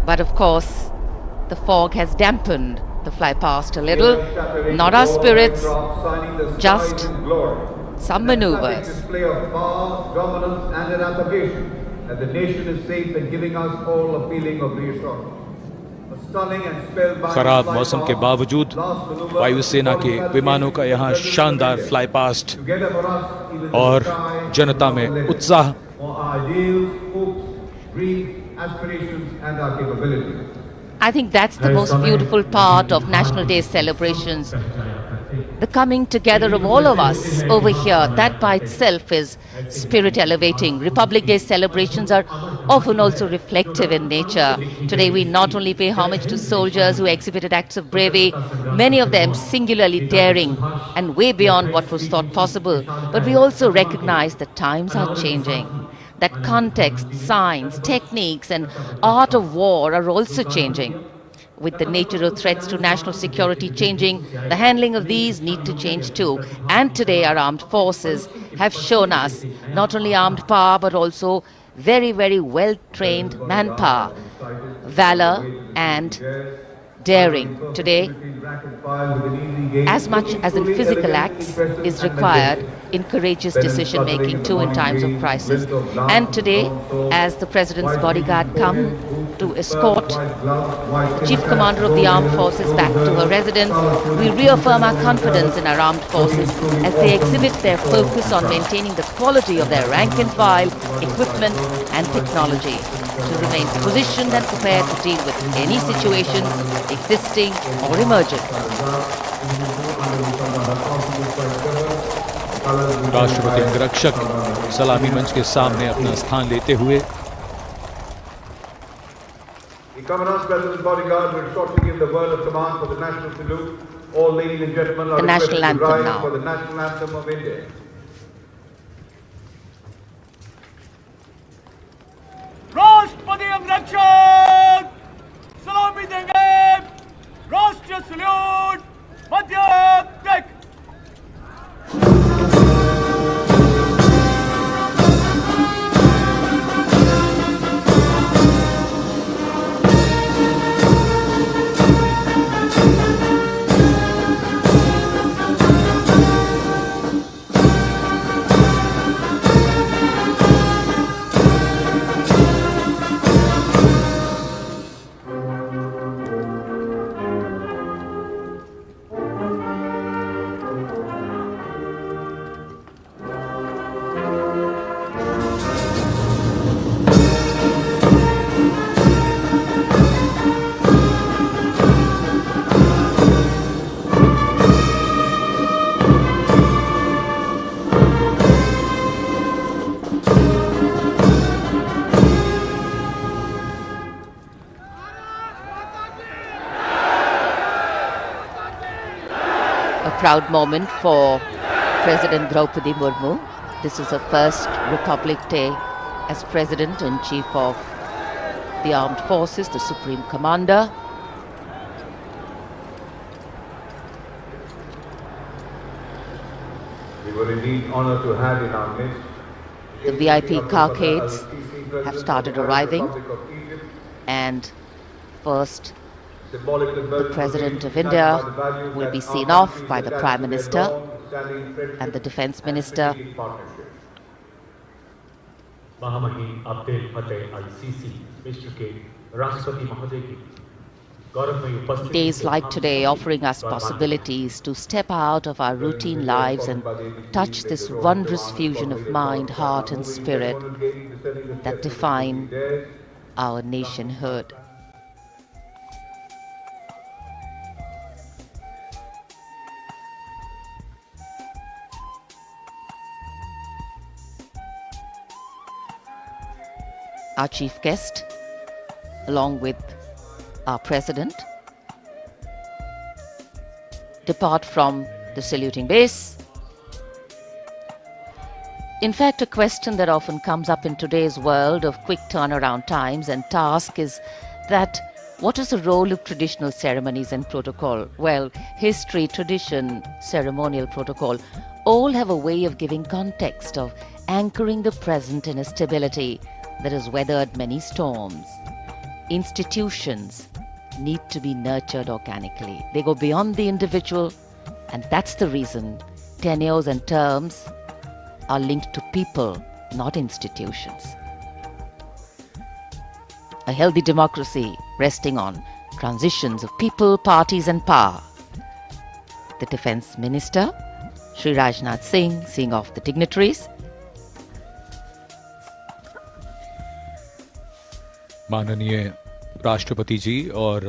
But of course, the fog has dampened the fly past a little. Not our spirits, just some maneuvers. Display of power, dominance and an that the nation is safe and giving us all a feeling of reassurance. खराब मौसम के बावजूद वायुसेना के विमानों का यहाँ शानदार फ्लाई पास्ट और जनता में उत्साह। I think that's the most beautiful part of National Day celebrations. The coming together of all of us over here, that by itself is spirit elevating. Republic Day celebrations are often also reflective in nature. Today we not only pay homage to soldiers who exhibited acts of bravery, many of them singularly daring and way beyond what was thought possible, but we also recognize that times are changing. That context, science, techniques and art of war are also changing. With the nature of threats to national security changing, the handling of these need to change too. And today our armed forces have shown us not only armed power but also very, very well-trained manpower, valor and daring. Today, as much as in physical acts is required in courageous decision-making too in times of crisis. And today, as the President's bodyguard come to escort Chief Commander of the Armed Forces back to her residence, we reaffirm our confidence in our armed forces as they exhibit their focus on maintaining the quality of their rank and file, equipment and technology to remain positioned and prepared to deal with any situation existing or emerging. राष्ट्रपति अंगरक्षक सलामी मंच के सामने अपना स्थान लेते हुए The Commandant's President's bodyguard will shortly give the word of command for the national salute. All ladies and gentlemen are requested to rise for the national anthem of India. राष्ट्रपति अंगरक्षक सलामी देंगे। राष्ट्रीय सल्यूट मध्य टेक। Proud moment for President Draupadi Murmu. This is her first Republic Day as President and Chief of the Armed Forces, the Supreme Commander. We were indeed honored to have in our midst the VIP carcades have started arriving, and first the President of India will be seen off by the Prime Minister and the Defence Minister. Days like today offering us possibilities to step out of our routine lives and touch this wondrous fusion of mind, heart and spirit that define our nationhood. Our chief guest, along with our president, depart from the saluting base. In fact, a question that often comes up in today's world of quick turnaround times and tasks is that what is the role of traditional ceremonies and protocol? Well, history, tradition, ceremonial protocol all have a way of giving context, of anchoring the present in a stability that has weathered many storms. Institutions need to be nurtured organically. They go beyond the individual, and that's the reason tenures and terms are linked to people, not institutions. A healthy democracy resting on transitions of people, parties and power. The Defence Minister, Shri Rajnath Singh, seeing off the dignitaries. माननीय राष्ट्रपति जी और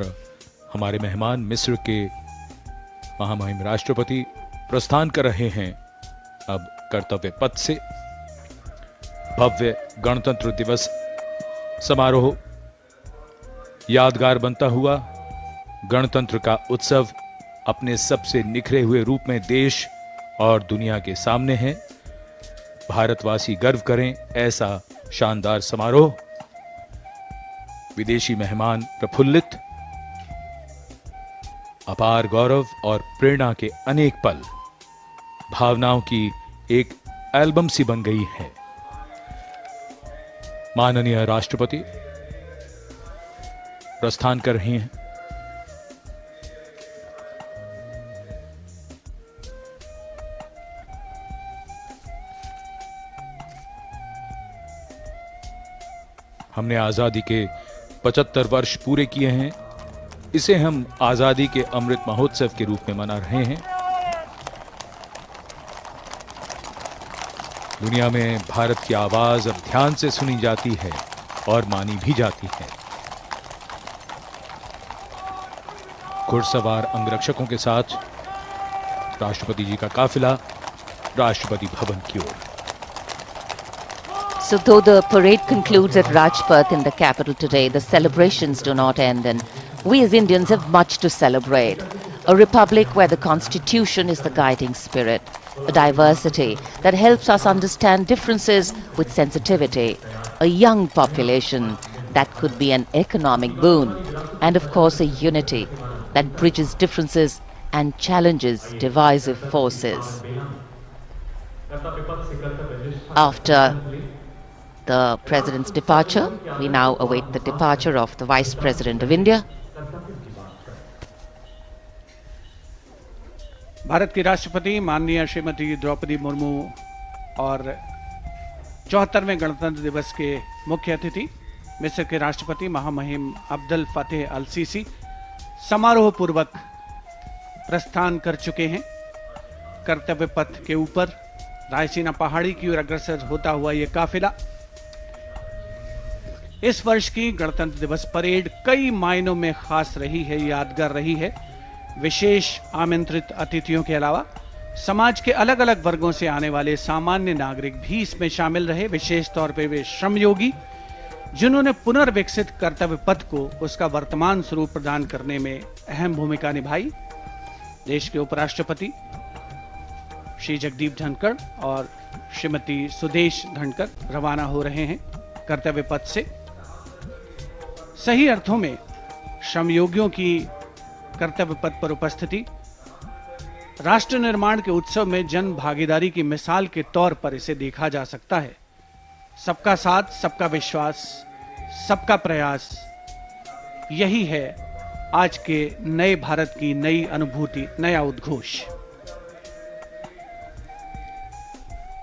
हमारे मेहमान मिस्र के महामहिम राष्ट्रपति प्रस्थान कर रहे हैं अब कर्तव्य पथ से। भव्य गणतंत्र दिवस समारोह यादगार बनता हुआ गणतंत्र का उत्सव अपने सबसे निखरे हुए रूप में देश और दुनिया के सामने है। भारतवासी गर्व करें ऐसा शानदार समारोह। विदेशी मेहमान प्रफुल्लित, अपार गौरव और प्रेरणा के अनेक पल भावनाओं की एक एल्बम सी बन गई है। माननीय राष्ट्रपति प्रस्थान कर रही हैं। हमने आजादी के 75 वर्ष पूरे किए हैं। इसे हम आजादी के अमृत महोत्सव के रूप में मना रहे हैं। दुनिया में भारत की आवाज अब ध्यान से सुनी जाती है और मानी भी जाती है। घुड़सवार अंगरक्षकों के साथ राष्ट्रपति जी का काफिला राष्ट्रपति भवन की ओर। So though the parade concludes at Rajpath in the capital today, the celebrations do not end, and we as Indians have much to celebrate. A republic where the constitution is the guiding spirit, a diversity that helps us understand differences with sensitivity, a young population that could be an economic boon, and of course a unity that bridges differences and challenges divisive forces. After the President's departure, we now await the departure of the Vice President of India. Bharat की राष्ट्रपति माननीय श्रीमती द्रौपदी मुर्मू और 74वें गणतंत्र दिवस के मुख्य अतिथि मिस्र के राष्ट्रपति महामहिम अब्दुल फतेह अल सीसी समारोह पूर्वक प्रस्थान कर चुके हैं। कर्तव्य पथ के ऊपर रायसीना पहाड़ी की ओर अग्रसर होता हुआ ये काफिला इस वर्ष की गणतंत्र दिवस परेड कई मायनों में खास रही है, यादगार रही है। विशेष आमंत्रित अतिथियों के अलावा समाज के अलग अलग वर्गों से आने वाले सामान्य नागरिक भी इसमें शामिल रहे। विशेष तौर पे वे श्रमयोगी जिन्होंने पुनर्विकसित कर्तव्य पथ को उसका वर्तमान स्वरूप प्रदान करने में अहम भूमिका निभाई। देश के उपराष्ट्रपति श्री जगदीप धनखड़ और श्रीमती सुदेश धनखड़ रवाना हो रहे हैं कर्तव्य पथ से। सही अर्थों में श्रमयोगियों की कर्तव्य पथ पर उपस्थिति राष्ट्र निर्माण के उत्सव में जन भागीदारी की मिसाल के तौर पर इसे देखा जा सकता है। सबका साथ, सबका विश्वास, सबका प्रयास, यही है आज के नए भारत की नई अनुभूति, नया उद्घोष।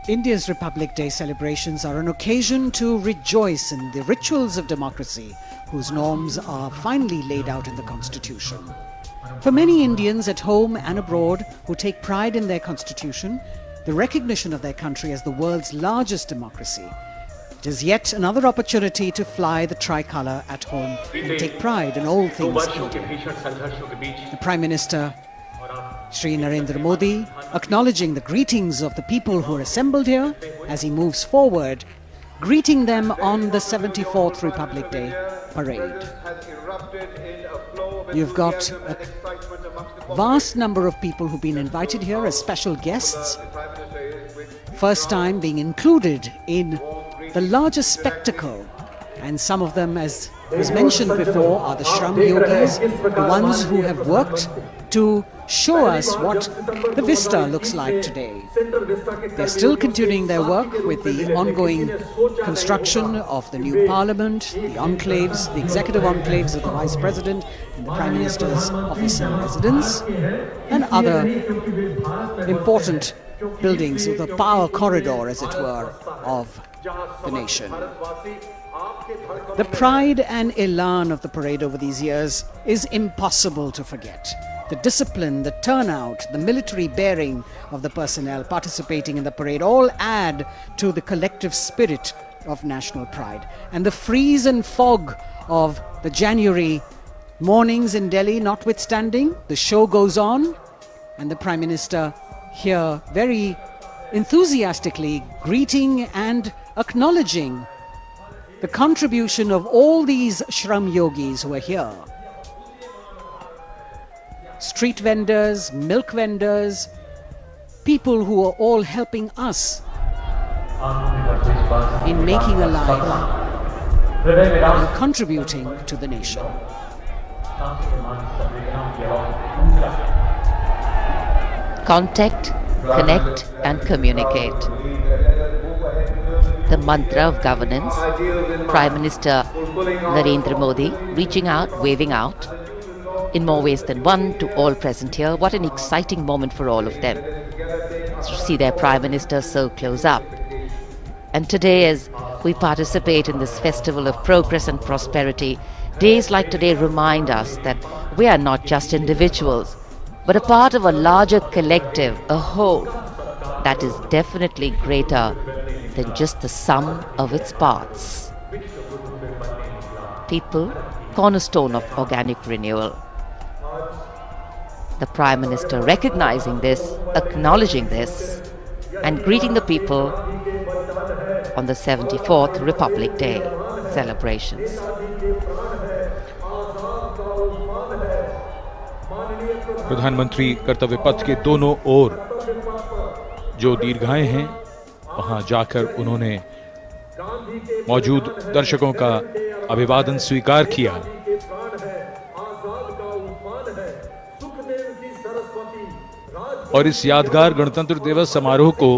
India's Republic Day celebrations are an occasion to rejoice in the rituals of democracy, whose norms are finally laid out in the Constitution. For many Indians at home and abroad who take pride in their Constitution, the recognition of their country as the world's largest democracy It is yet another opportunity to fly the tricolour at home and take pride in all things Indian. The Prime Minister, Shri Narendra Modi, acknowledging the greetings of the people who are assembled here as he moves forward, greeting them on the 74th Republic Day parade. You've got a vast number of people who've been invited here as special guests, first time being included in the largest spectacle, and some of them, as was mentioned before, are the Shram Yogis, the ones who have worked to show us what the vista looks like today. They're still continuing their work with the ongoing construction of the new parliament, the enclaves, the executive enclaves of the Vice President and the Prime Minister's office and residence, and other important buildings of the power corridor, as it were, of the nation. The pride and elan of the parade over these years is impossible to forget. The discipline, the turnout, the military bearing of the personnel participating in the parade all add to the collective spirit of national pride. And the freeze and fog of the January mornings in Delhi notwithstanding, the show goes on, and the Prime Minister here very enthusiastically greeting and acknowledging the contribution of all these Shram Yogis who are here. Street vendors, milk vendors, people who are all helping us in making a life and contributing to the nation. Contact, connect and communicate. The mantra of governance, Prime Minister Narendra Modi reaching out, waving out in more ways than one to all present here. What an exciting moment for all of them to see their Prime Minister so close up. And today, as we participate in this festival of progress and prosperity, days like today remind us that we are not just individuals, but a part of a larger collective, a whole, that is definitely greater than just the sum of its parts. People, cornerstone of organic renewal. The Prime Minister recognizing this, acknowledging this, and greeting the people on the 74th Republic Day celebrations. प्रधानमंत्री कर्तव्य पथ के दोनों ओर जो दीर्घाएं हैं, वहां जाकर उन्होंने मौजूद दर्शकों का अभिवादन स्वीकार किया। और इस यादगार गणतंत्र दिवस समारोह को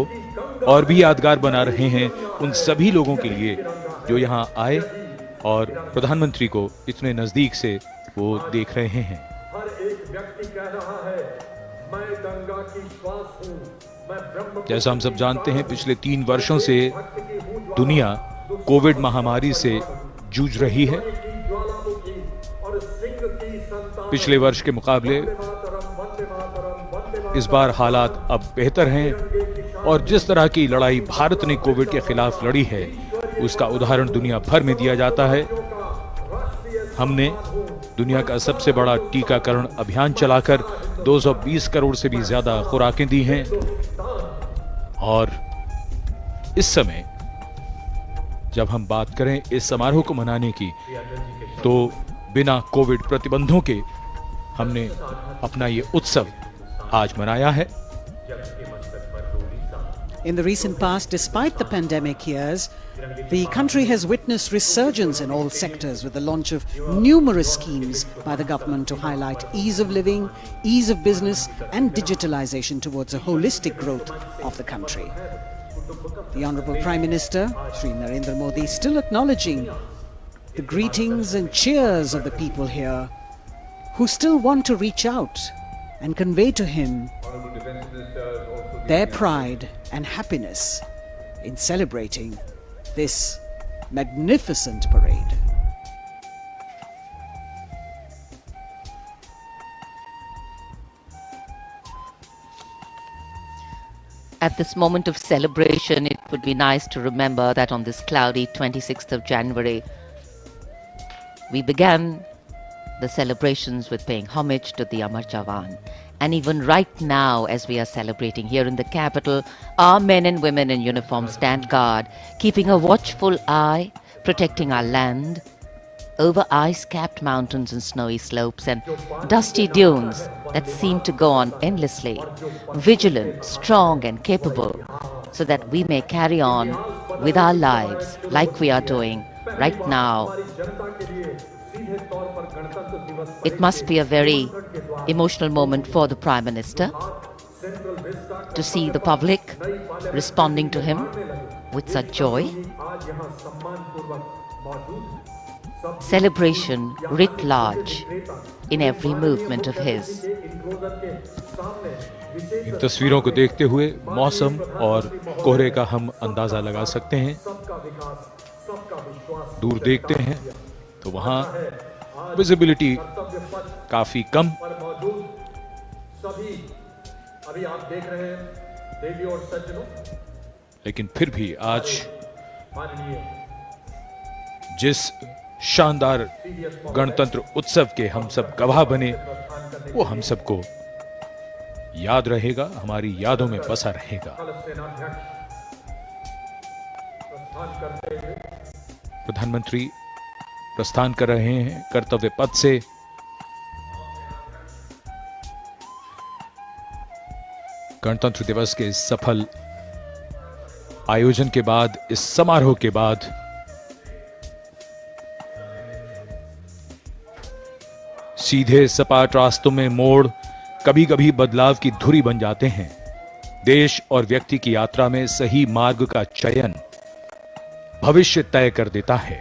और भी यादगार बना रहे हैं उन सभी लोगों के लिए जो यहां आए और प्रधानमंत्री को इतने नजदीक से वो देख रहे हैं। जैसा हम सब जानते हैं, पिछले 3 वर्षों से दुनिया कोविड महामारी से जूझ रही है। पिछले वर्ष के मुकाबले इस बार हालात अब बेहतर हैं और जिस तरह की लड़ाई भारत ने कोविड के खिलाफ लड़ी है, उसका उदाहरण दुनिया भर में दिया जाता है। हमने दुनिया का सबसे बड़ा टीकाकरण अभियान चलाकर 220 करोड़ से भी ज्यादा खुराकें दी हैं और इस समय जब हम बात करें इस समारोह को मनाने की, तो बिना कोविड प्रतिबंधों के हमने अपना ये उत्सव आज मनाया है। In the recent past, despite the pandemic years, the country has witnessed resurgence in all sectors with the launch of numerous schemes by the government to highlight ease of living, ease of business and digitalization towards a holistic growth of the country. The Honorable Prime Minister, Shri Narendra Modi, still acknowledging the greetings and cheers of the people here who still want to reach out and convey to him their pride and happiness in celebrating this magnificent parade. At this moment of celebration, it would be nice to remember that on this cloudy 26th of January, we began the celebrations with paying homage to the Amar Jawan. And even right now, as we are celebrating here in the capital, our men and women in uniform stand guard, keeping a watchful eye, protecting our land, over ice-capped mountains and snowy slopes and dusty dunes that seem to go on endlessly, vigilant, strong and capable, so that we may carry on with our lives like we are doing right now. It must be a very emotional moment for the Prime Minister to see the public responding to him with such joy. Celebration writ large in every movement of his. इन तस्वीरों को देखते हुए मौसम और कोहरे का हम अंदाजा लगा सकते हैं। दूर देखते हैं तो वहां विजिबिलिटी काफी कम, लेकिन फिर भी आज जिस शानदार गणतंत्र उत्सव के हम सब गवाह बने, वो हम सबको याद रहेगा, हमारी यादों में बसा रहेगा। प्रधानमंत्री प्रस्थान कर रहे हैं कर्तव्य पथ से। गणतंत्र दिवस के इस सफल आयोजन के बाद, इस समारोह के बाद सीधे सपाट रास्तों में मोड़ कभी कभी बदलाव की धुरी बन जाते हैं। देश और व्यक्ति की यात्रा में सही मार्ग का चयन भविष्य तय कर देता है।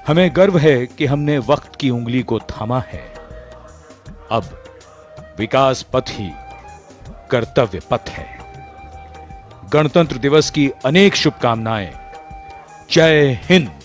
हमें गर्व है कि हमने वक्त की उंगली को थामा है। अब विकास पथ ही कर्तव्य पथ है। गणतंत्र दिवस की अनेक शुभकामनाएं। जय हिंद।